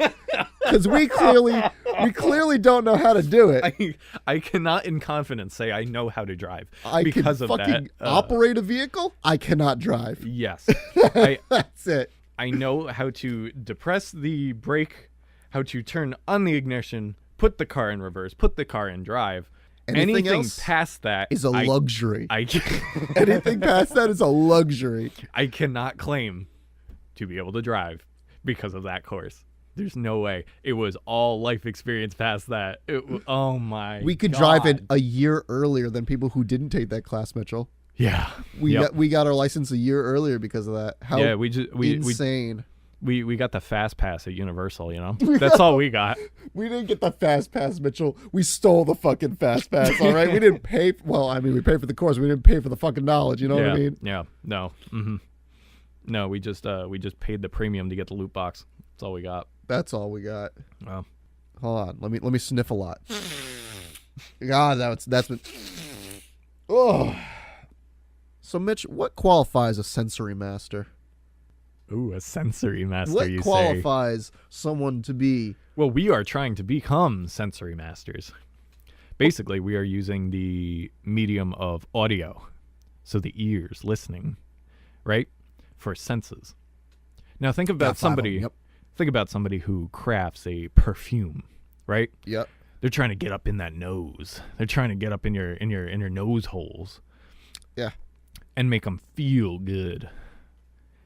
because we clearly don't know how to do it.
I cannot in confidence say I know how to drive
I
because
can
of
fucking
that.
Operate a vehicle? I cannot drive.
Yes.
That's it.
I know how to depress the brake, how to turn on the ignition, put the car in reverse, put the car in drive. Anything else past that
is a luxury.
Anything
past that is a luxury.
I cannot claim to be able to drive because of that course. There's no way. It was all life experience past that. Oh my
We could
God.
drive it a year earlier than people who didn't take that class, Mitchell.
Yeah.
We got our license a year earlier because of that. How insane.
We got the fast pass at Universal, you know? That's all we got.
We didn't get the fast pass, Mitchell. We stole the fucking fast pass, all right? We didn't pay. Well, I mean, we paid for the course. We didn't pay for the fucking knowledge, you know what I mean?
Yeah. No. Mm-hmm. No, we just paid the premium to get the loot box. That's all we got.
That's all we got.
Oh.
Hold on. Let me sniff a lot. God, that's been... Oh. So, Mitch, what qualifies a sensory master?
Ooh, a sensory master,
what
you say.
What qualifies someone to be...
Well, we are trying to become sensory masters. Basically, we are using the medium of audio. So the ears, listening, right? For senses. Now, think about somebody who crafts a perfume, right?
Yep.
They're trying to get up in that nose. They're trying to get up in your nose holes.
Yeah.
And make them feel good.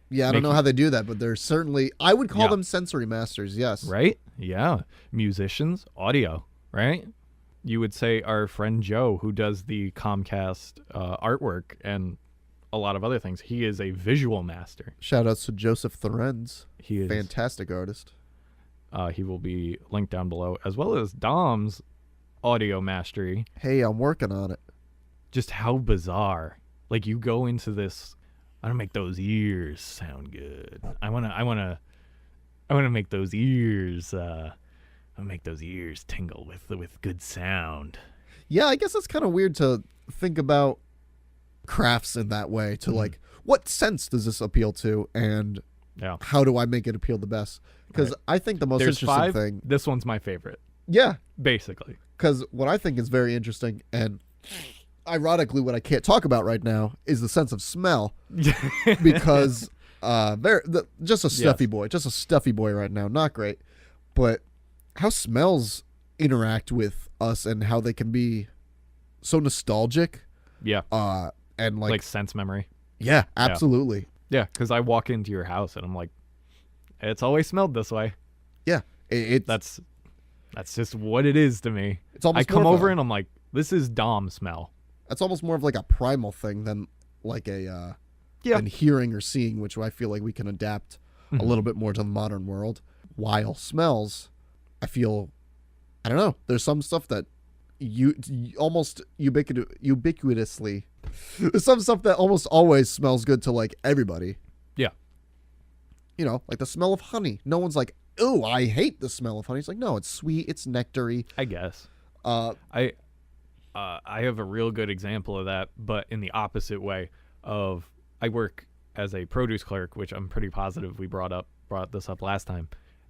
Yeah, I don't know how they do that, but they're certainly, I would call them sensory masters, yes.
Right? Yeah. Musicians, audio, right? You would say our friend Joe, who does the CalmCast artwork and a lot of other things, he is a visual master.
Shout outs to Joseph Thorenz.
He is.
Fantastic artist.
He will be linked down below, as well as Dom's audio mastery.
Hey, I'm working on it.
Just how bizarre. Like, you go into this... I want to make those ears sound good. I want to make those ears tingle with good sound.
Yeah, I guess it's kind of weird to think about crafts in that way, to like, what sense does this appeal to, and how do I make it appeal the best? Because I think the most interesting thing...
This one's my favorite.
Yeah.
Basically.
Because what I think is very interesting, and ironically what I can't talk about right now, is the sense of smell. Because just a stuffy boy. Just a stuffy boy right now. Not great. But how smells interact with us and how they can be so nostalgic.
Yeah.
And like
sense memory.
Yeah, absolutely.
Yeah, because I walk into your house and I'm like, it's always smelled this way.
Yeah.
That's just what it is to me.
It's almost
I come over and I'm like, this is Dom smell.
That's almost more of like a primal thing than like a than hearing or seeing, which I feel like we can adapt a little bit more to the modern world. While smells, I feel, I don't know, there's some stuff that you almost ubiquitously, there's some stuff that almost always smells good to like everybody.
Yeah.
You know, like the smell of honey. No one's like, oh, I hate the smell of honey. It's like, no, it's sweet, it's nectary.
I guess. I have a real good example of that, but in the opposite way of, I work as a produce clerk, which I'm pretty positive we brought this up last time.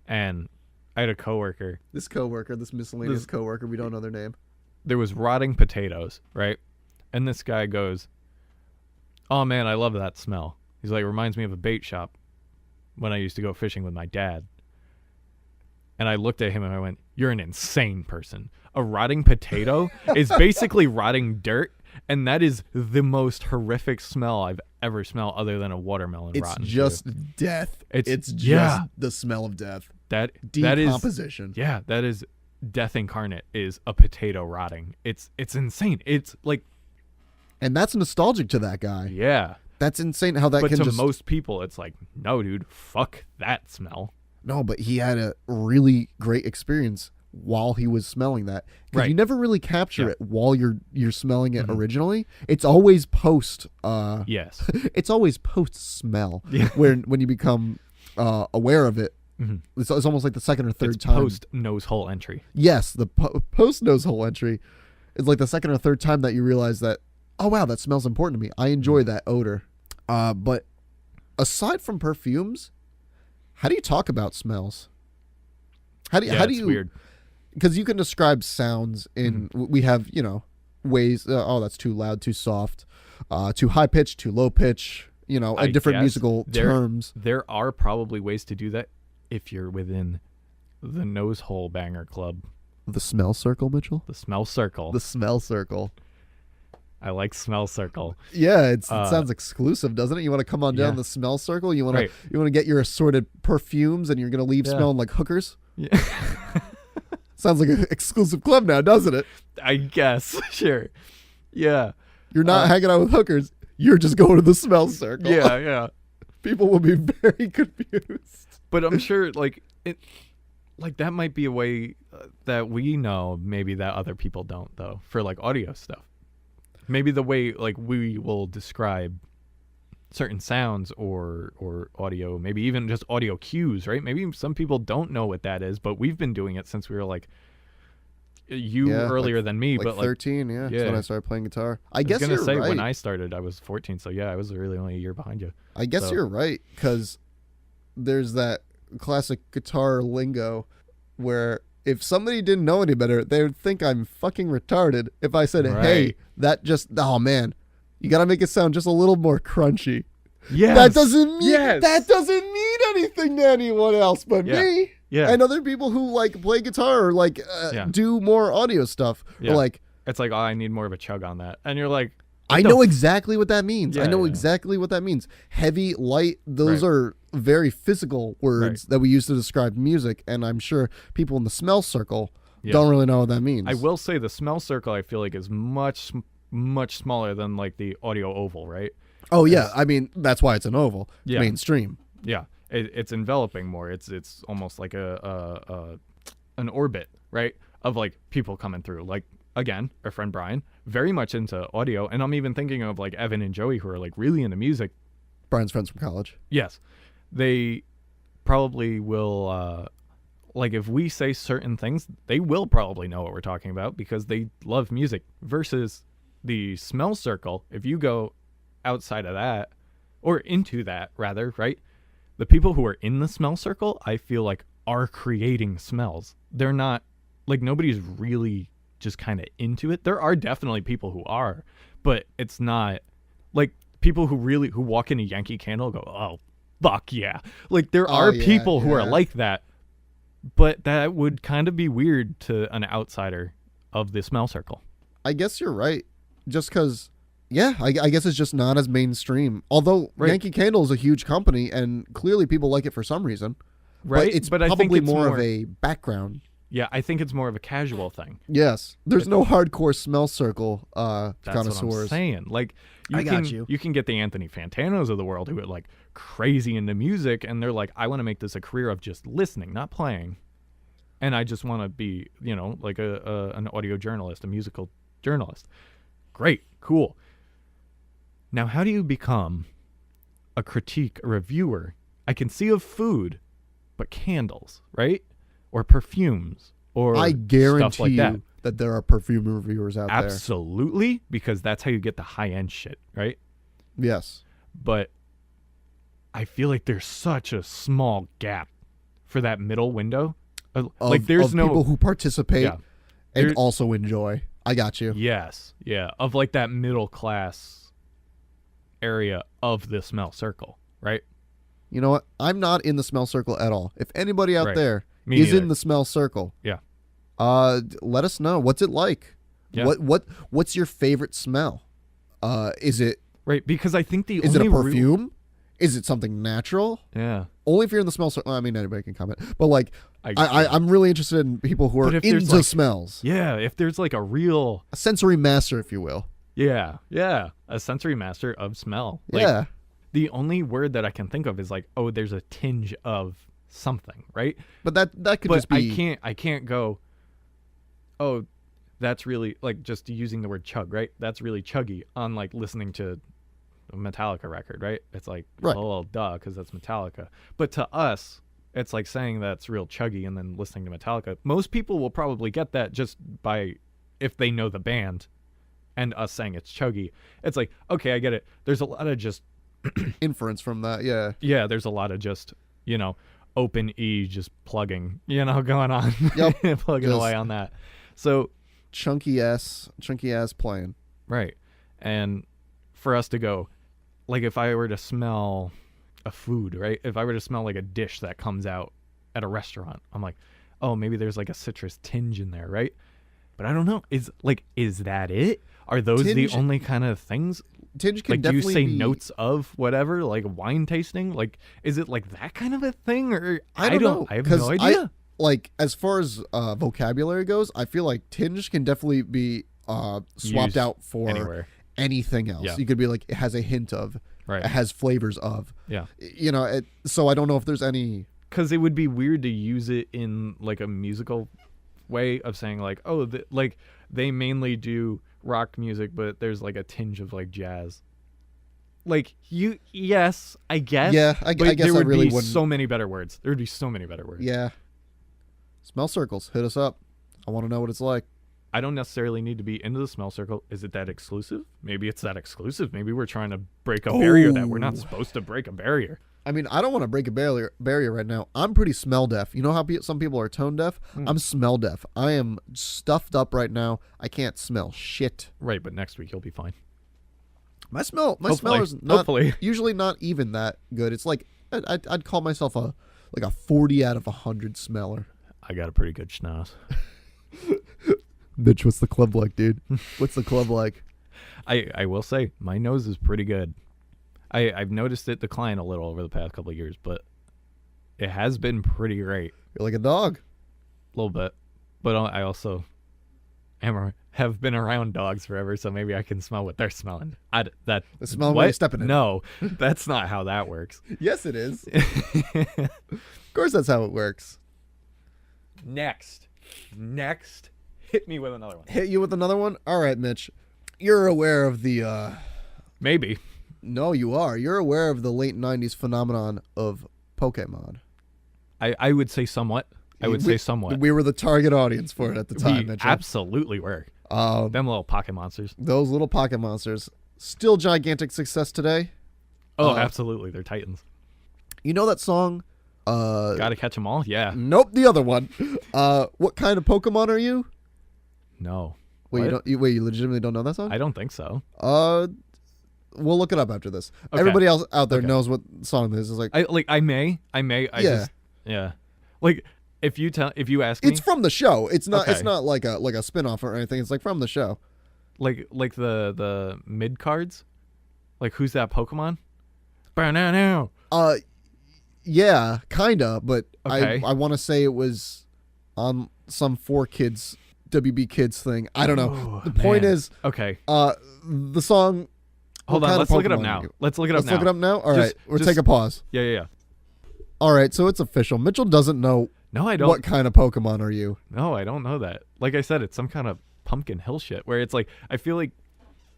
And I had a coworker.
This miscellaneous coworker, we don't know their name.
There was rotting potatoes, right? And this guy goes, "Oh man, I love that smell." He's like, "Reminds me of a bait shop when I used to go fishing with my dad." And I looked at him and I went, "You're an insane person. A rotting potato is basically rotting dirt, and that is the most horrific smell I've ever smelled other than a watermelon rotten.
It's just death. It's just the smell of death.
That
decomposition.
That is death incarnate, is a potato rotting. It's insane. It's like,
and that's nostalgic to that guy.
Yeah.
That's insane how that
but
can
to
just...
most people, it's like, no, dude, fuck that smell.
No, but he had a really great experience while he was smelling that. Because
Right.
you never really capture it while you're smelling it originally. It's always post...
yes.
It's always post-smell.
Yeah.
when you become aware of it.
Mm-hmm.
It's almost like the second or third
It's
time.
post nose hole entry.
Yes, the post nose hole entry is like the second or third time that you realize that, oh wow, that smells important to me. I enjoy that odor. But aside from perfumes, how do you talk about smells? How do
It's
you?
weird.
Because you can describe sounds in we have ways. That's too loud, too soft, too high pitch, too low pitch.
I
different
guess
musical terms.
There are probably ways to do that if you're within the nose hole banger club.
The smell circle, Mitchell.
The smell circle.
The smell circle.
I like smell circle.
Yeah, it sounds exclusive, doesn't it? You want to come on down the smell circle. You want to get your assorted perfumes, and you're going to leave smelling like hookers.
Yeah.
Sounds like an exclusive club now, doesn't it?
I guess. Sure. Yeah.
You're not hanging out with hookers. You're just going to the smell circle.
Yeah.
People will be very confused.
But I'm sure, that might be a way that we know, maybe that other people don't, though, for audio stuff. Maybe the way we will describe certain sounds or audio, maybe even just audio cues, right? Maybe some people don't know what that is, but we've been doing it since we were earlier than me, but
13, yeah. That's when I started playing guitar. I guess
was
you're
gonna say
right.
when I started, I was 14, so yeah, I was really only a year behind you.
I guess you're right, because there's that classic guitar lingo where if somebody didn't know any better, they would think I'm fucking retarded if I said, hey, that just, oh man, you got to make it sound just a little more crunchy.
Yeah.
That doesn't mean anything to anyone else but me.
Yeah.
And other people who play guitar or do more audio stuff.
Yeah.
Or
it's like, oh, I need more of a chug on that. And you're like,
I know exactly what that means.
Yeah,
I know exactly what that means. Heavy, light, those are very physical words that we use to describe music. And I'm sure people in the smell circle don't really know what that means.
I will say the smell circle, I feel like, is much, much smaller than the audio oval, right?
Oh, yeah. I mean, that's why it's an oval.
Yeah.
Mainstream.
Yeah. It's enveloping more. It's almost like an orbit, right? Of people coming through. Again, our friend Brian, very much into audio. And I'm even thinking of Evan and Joey, who are really into music.
Brian's friends from college.
Yes. They probably will, if we say certain things, they will probably know what we're talking about because they love music. Versus the smell circle, if you go outside of that, or into that rather, right? The people who are in the smell circle, I feel are creating smells. They're not, nobody's really just kind of into it. There are definitely people who are, but it's not people who walk in a Yankee Candle go, oh, fuck yeah. There are people who are like that, but that would kind of be weird to an outsider of the smell circle.
I guess you're right. Just because, I guess it's just not as mainstream. Although Yankee Candle is a huge company and clearly people like it for some reason.
Right.
But it's
I think
probably
it's
more of a background.
Yeah, I think it's more of a casual thing.
Yes. There's no hardcore smell circle
That's
connoisseurs.
what I'm saying. You can get the Anthony Fantanos of the world who are crazy into music, and they're I want to make this a career of just listening, not playing. And I just want to be, an audio journalist, a musical journalist. Great, cool. Now, how do you become a reviewer? I can see of food, but candles, right? Or perfumes, or
I guarantee
stuff like
that there are perfume reviewers out there.
Absolutely, because that's how you get the high-end shit, right?
Yes.
But I feel like there's such a small gap for that middle window Like there's
of
no
people who participate
Yeah.
and
There-
also enjoy. I got you.
Yes, yeah, of like that middle class area of the smell circle, right?
You know what? I'm not in the smell circle at all. If anybody out
Right.
there
Me
is
neither.
in the smell circle,
Yeah.
let us know. What's it like?
Yeah.
What's your favorite smell? Is it
Right, because I think the
is it
only
a perfume? Is it something natural?
Yeah.
Only if you're in the smell circle. I mean, anybody can comment. But like,
I-
I'm really interested in people who are
But if there's,
into
like-
smells.
Yeah, if there's like a real
A sensory master, if you will.
yeah, a sensory master of smell. Like,
Yeah.
the only word that I can think of is like, oh, there's a tinge of something, right?
But that could
But
just be.
I can't go, oh, that's really like just using the word chug, right? That's really chuggy on like listening to a Metallica record, right? It's like,
Right.
well, duh, because that's Metallica. But to us, it's like saying that's real chuggy and then listening to Metallica. Most people will probably get that just by if they know the band and us saying it's chuggy. It's like, okay, I get it. There's a lot of just
Inference from that. Yeah.
yeah, there's a lot of just, open E just plugging, going on.
Yep.
Plugging
Just-
away on that. So,
Chunky ass playing.
right. And for us to go, like if I were to smell a food, right? If I were to smell like a dish that comes out at a restaurant, I'm like, oh, maybe there's like a citrus tinge in there, right? But I don't know. Is that it? Are those the
Tinge-
only kind of things?
Tinge can
Like, do you
definitely
say
be,
notes of whatever, like wine tasting? Like, is it like that kind of a thing, or
I don't know.
I have
'cause
no idea.
Like as far as vocabulary goes, I feel like tinge can definitely be swapped
Used
out for
anywhere,
anything else.
Yeah.
You could be like, it has a hint of,
right?
it has flavors of.
Yeah,
So I don't know if there's any.
because it would be weird to use it in like a musical way of saying like, oh, like they mainly do rock music, but there's like a tinge of like jazz. Like yes, I guess.
Yeah, I
but
guess
there
I
would
really
be
wouldn't.
so many better words. There would be so many better words.
Yeah. Smell circles. Hit us up. I want to know what it's like.
I don't necessarily need to be into the smell circle. Is it that exclusive? Maybe it's that exclusive. Maybe we're trying to break a barrier that we're not
Oh.
supposed to break a barrier.
I mean, I don't want to break a barrier right now. I'm pretty smell deaf. You know how some people are tone deaf? I'm smell deaf. I am stuffed up right now. I can't smell shit.
Right, but next week you'll be fine.
My smell
Hopefully.
is not
Hopefully.
usually not even that good. It's like I'd call myself a 40 out of 100 smeller.
I got a pretty good schnoz.
Bitch, what's the club like, dude? What's the club like?
I will say my nose is pretty good. I've noticed it decline a little over the past couple of years, but it has been pretty great.
You're like a dog.
A little bit. But I also have been around dogs forever, so maybe I can smell what they're smelling.
The smell when
what?
you're stepping in it.
No, that's not how that works.
Yes, it is. Of course, that's how it works.
Next, hit me with another one.
Hit you with another one. All right, Mitch. You're aware of the.
Maybe.
No, you are. You're aware of the late '90s phenomenon of Pokemon.
I would say somewhat. I would say somewhat.
We were the target audience for it at the time,
We
Mitchell.
absolutely were. Them little pocket monsters.
Those little pocket monsters, still gigantic success today.
Oh, absolutely. They're titans.
You know that song?
Gotta catch them all? Yeah.
Nope, the other one. What kind of Pokemon are you?
No.
Wait,
What?
you legitimately don't know that song?
I don't think so.
We'll look it up after this.
Okay.
Everybody else out there
Okay.
knows what song this is. Like,
I may.
Yeah.
Yeah. Like if you ask me,
it's from the show. It's not. It's
Okay.
not like a spin-off or anything. It's like from the show.
like the mid cards, like who's that Pokemon? Now.
Yeah, kinda. But
Okay.
I want to say it was on some 4Kids WB Kids thing. I don't know.
Oh,
The point
man.
is,
Okay.
the song.
Hold
what
on.
kind
Let's
of
look it up
Pokemon
now.
are you?
Let's look it up
Let's
now.
look it up now. All
Just-
right, we'll
just-
take a pause.
Yeah.
All right, so it's official. Mitchell doesn't know
No, I don't.
what kind of Pokemon are you.
No, I don't know that. Like I said, it's some kind of Pumpkin Hill shit where it's like I feel like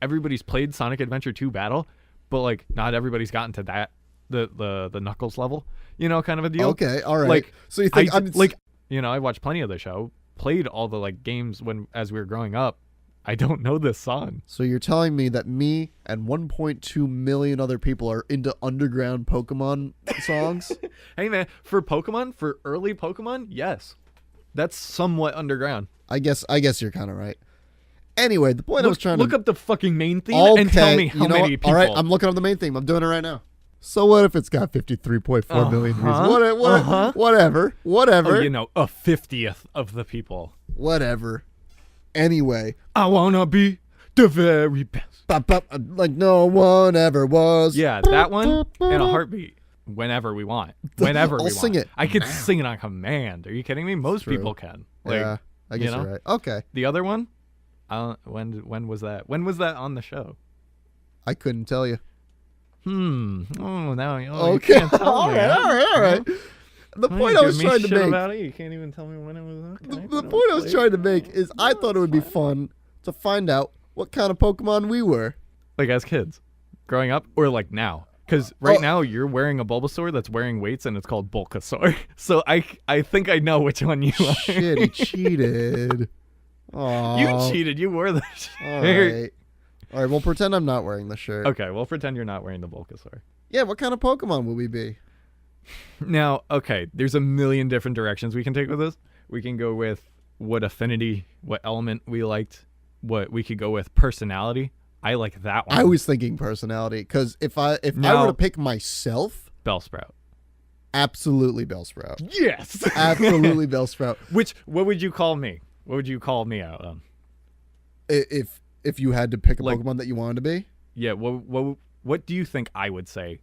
everybody's played Sonic Adventure 2 Battle, but like not everybody's gotten to that the Knuckles level, kind of a deal.
Okay, all right.
Like,
so you think
I watched plenty of the show, played all the like games as we were growing up. I don't know this song.
So you're telling me that me and 1.2 million other people are into underground Pokemon songs?
Hey man, for early Pokemon, yes. That's somewhat underground.
I guess you're kind of right. Anyway, the point I was trying to
look up the fucking main theme and tell me how many people.
All right, I'm looking up the main theme. I'm doing it right now. So what if it's got 53.4 million views? Whatever.
Oh, you know, a 50th of the people.
Whatever. Anyway,
I wanna be the very best.
Like no one ever was.
Yeah, that one in a heartbeat. Whenever we want. Whenever we want.
I'll sing it.
I could sing it on command. Are you kidding me? Most people can. Like,
yeah, I guess you're right. Okay.
The other one? When was that? When was that on the show?
I couldn't tell you.
Oh, now
okay.
You can't tell
all
me.
right. The point I was trying to make.
About it. You can't even tell me when it was. Okay.
The point I was trying to make is I thought it would be fun to find out what kind of Pokemon we were.
Like as kids, growing up, or like now. Because now you're wearing a Bulbasaur that's wearing weights and it's called Bulkasaur. So I think I know which one you are.
Shit, he cheated. Aww.
You cheated. You wore the
All
shirt.
right, well, pretend I'm not wearing the shirt.
Okay, we'll pretend you're not wearing the Bulkasaur.
Yeah, what kind of Pokemon will we be?
Now, okay, there's a million different directions we can take with this. We can go with what affinity, what element we liked. What we could go with personality. I like that one.
I was thinking personality because if I were to pick myself,
Bellsprout.
Absolutely Bellsprout.
Yes.
Absolutely Bellsprout.
What would you call me? What would you call me out on?
If you had to pick a Pokemon that you wanted to be?
Yeah, what do you think I would say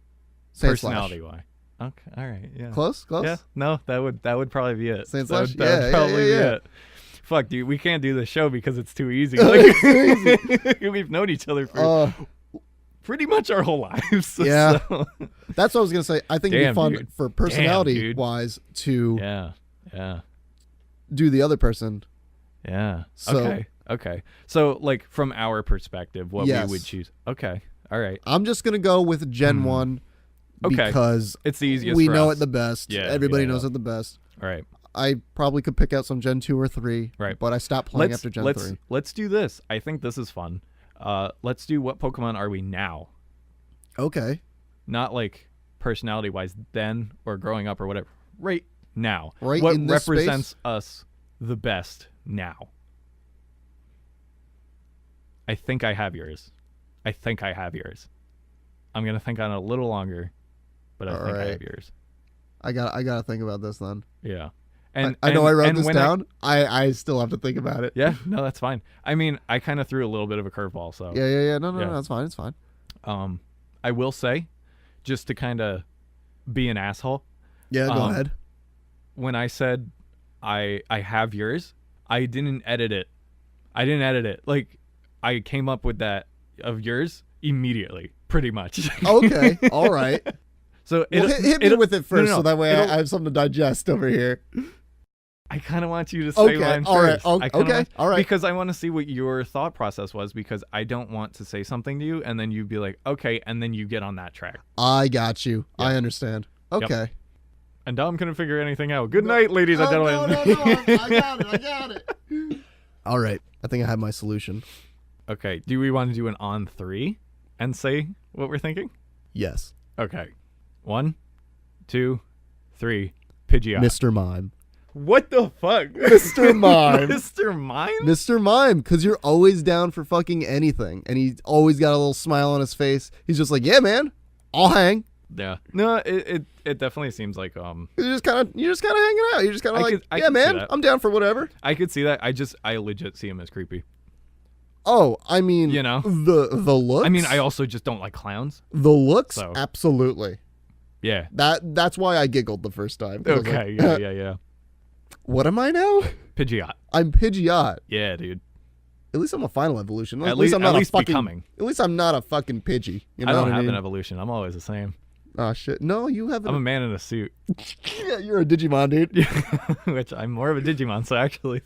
personality wise? Okay, all right, yeah.
Close?
Yeah, no, that would probably be it.
Sand Slash?
That would probably be it. Fuck, dude, we can't do the show because it's too easy. Like, we've known each other for pretty much our whole lives.
Yeah.
So.
That's what I was going to say. I think it'd be fun for personality-wise to do the other person.
Yeah.
So,
Okay. So, like, from our perspective, what we would choose. Okay. All right.
I'm just going to go with Gen 1 because
it's the easiest
we
for
know
us.
it the best.
Yeah,
Everybody knows it the best.
All right.
I probably could pick out some Gen 2 or 3,
right?
But I stopped playing after Gen 3.
Let's do this. I think this is fun. Let's do what Pokemon are we now?
Okay.
Not like personality-wise then or growing up or whatever. Right now.
Right
what
in this
represents
space?
us the best now? I think I have yours. I'm gonna think on it a little longer, but I think I have yours.
I gotta think about this then.
Yeah.
And I know I wrote this down. I still have to think about it.
Yeah, no, that's fine. I mean, I kind of threw a little bit of a curveball, so.
Yeah. No, that's fine. It's fine.
I will say, just to kind of be an asshole.
Yeah, go ahead.
When I said I have yours, I didn't edit it. Like, I came up with that of yours immediately, pretty much.
Okay, all right.
So
hit me with it first, so that way I have something to digest over here.
I kind of want you to say mine first.
All right.
Because I want to see what your thought process was, because I don't want to say something to you and then you'd be like, okay, and then you get on that track.
I got you. Yep. I understand. Okay.
Yep. And now I'm going to figure anything out. Good night, ladies and gentlemen.
No. I got it. All right. I think I have my solution.
Okay. Do we want to do an on 3 and say what we're thinking?
Yes.
Okay. 1, 2, 3. Pidgeot.
Mr. Mime.
What the fuck?
Mr. Mime.
Mr. Mime?
Mr. Mime, because you're always down for fucking anything. And he's always got a little smile on his face. He's just like, yeah, man, I'll hang.
Yeah. No, it definitely seems like
You're just kind of hanging out. You're just kind of like, yeah, man, I'm down for whatever.
I could see that. I legit see him as creepy.
Oh, I mean,
you know,
the looks.
I mean, I also just don't like clowns.
The looks, absolutely.
Yeah.
That's why I giggled the first time.
Okay.
Like,
yeah.
What am I now?
Pidgeot.
I'm Pidgeot.
Yeah, dude.
At least I'm a final evolution.
At least I'm not becoming.
At least I'm not a fucking Pidgey. You know
I don't
what
have
mean?
an evolution. I'm always the same.
Oh shit! No, you haven't.
I'm a man in a suit.
Yeah, you're a Digimon, dude.
Which I'm more of a Digimon. So actually,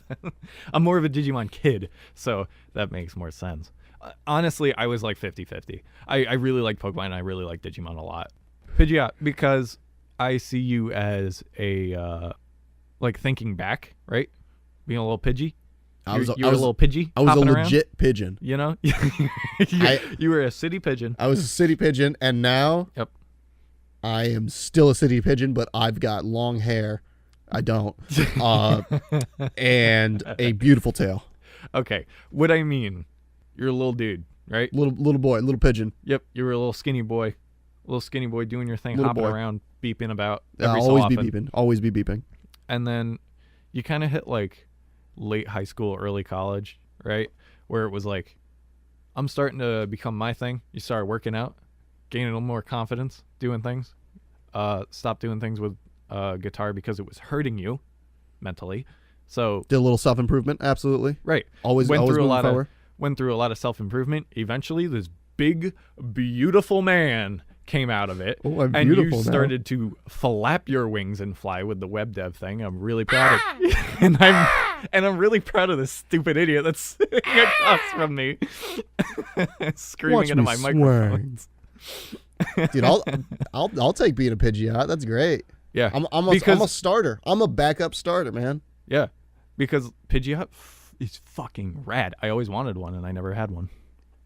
I'm more of a Digimon kid. So that makes more sense. Honestly, I was like 50-50. I really like Pokemon and I really like Digimon a lot. Pidgeot, because I see you as a like thinking back, right? Being a little Pidgey. You were a little Pidgey.
I was a legit
around,
pigeon.
You know, you were a city pigeon.
I was a city pigeon, and now
yep,
I am still a city pigeon, but I've got long hair I don't. And a beautiful tail.
Okay. What I mean, you're a little dude, right?
Little boy, little pigeon.
Yep. You were a little skinny boy doing your thing, hopping around, beeping about every so
always
often.
be beeping. Always be beeping.
And then you kind of hit like late high school, early college, right? Where it was like, I'm starting to become my thing. You started working out, gaining a little more confidence, doing things. Stop doing things with guitar because it was hurting you mentally. So
did a little self-improvement. Absolutely.
Right.
Always went through
a lot of self-improvement. Eventually, this big, beautiful man came out of it.
Oh, I'm
and
beautiful
you
now.
started to flap your wings and fly with the web dev thing. I'm really proud of and I'm really proud of this stupid idiot that's sitting across from me screaming
Watch
into
me
my
swear.
microphones.
Dude, I'll take being a Pidgeot. That's great.
Yeah.
I'm a starter. I'm a backup starter, man.
Yeah. Because Pidgeot is fucking rad. I always wanted one and I never had one.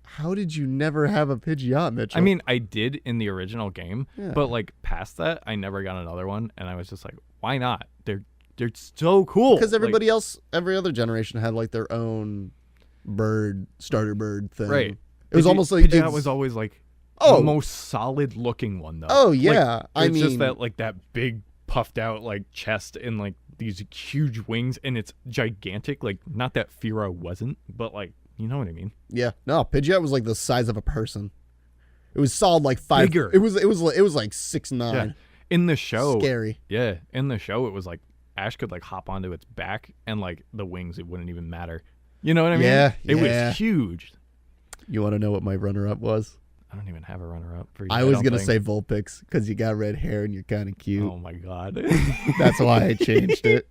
How did you never have a Pidgeot, Mitchell?
I mean, I did in the original game,
Yeah.
but like past that, I never got another one, and I was just like, why not? They're so cool.
Because everybody else, every other generation had like their own starter bird thing.
Right.
It was almost like
Pidgeot was always like the most solid looking one though.
Oh yeah,
Like, it's just that big puffed out like chest and like these huge wings, and it's gigantic. Like not that Fira wasn't, but like. You know what I mean?
Yeah. No, Pidgeot was like the size of a person. It was solid like 5.
Bigger.
It was like 6'9".
Yeah. In the show.
Scary.
Yeah. In the show, it was like Ash could like hop onto its back and like the wings, it wouldn't even matter. You know what I mean?
Yeah.
It was huge.
You want to know what my runner-up was?
I don't even have a runner-up for you.
I was gonna say Vulpix because you got red hair and you're kind of cute.
Oh my god.
That's why I changed it.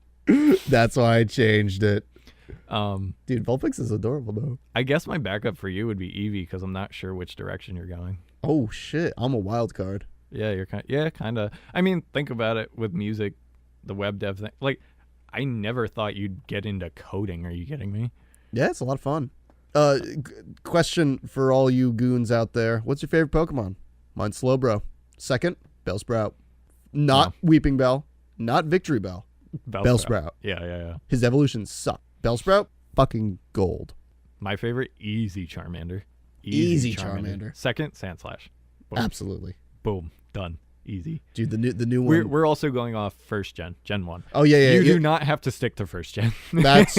Dude, Vulpix is adorable though.
I guess my backup for you would be Eevee because I'm not sure which direction you're going.
Oh shit, I'm a wild card.
Yeah, you're kind of. I mean, think about it with music, the web dev thing. Like, I never thought you'd get into coding. Are you kidding me?
Yeah, it's a lot of fun. Question for all you goons out there: what's your favorite Pokemon? Mine's Slowbro. Second, Bellsprout. Not Weeping Bell. Not Victory Bell. Bellsprout.
Yeah.
His evolutions suck. Bellsprout, fucking gold.
My favorite, easy Charmander.
Easy Charmander.
Second, Sandslash. Boom.
Absolutely.
Boom. Done. Easy.
Dude, the new one.
We're also going off first gen. Gen 1.
Oh, yeah.
You do not have to stick to first gen.
That's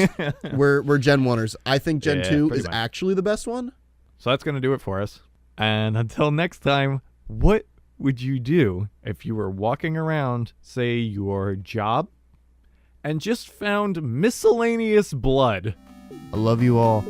we're Gen 1ers. I think Gen 2 is
much.
actually the best one.
So that's going to do it for us. And until next time, what would you do if you were walking around, say, your job, and just found miscellaneous blood?
I love you all.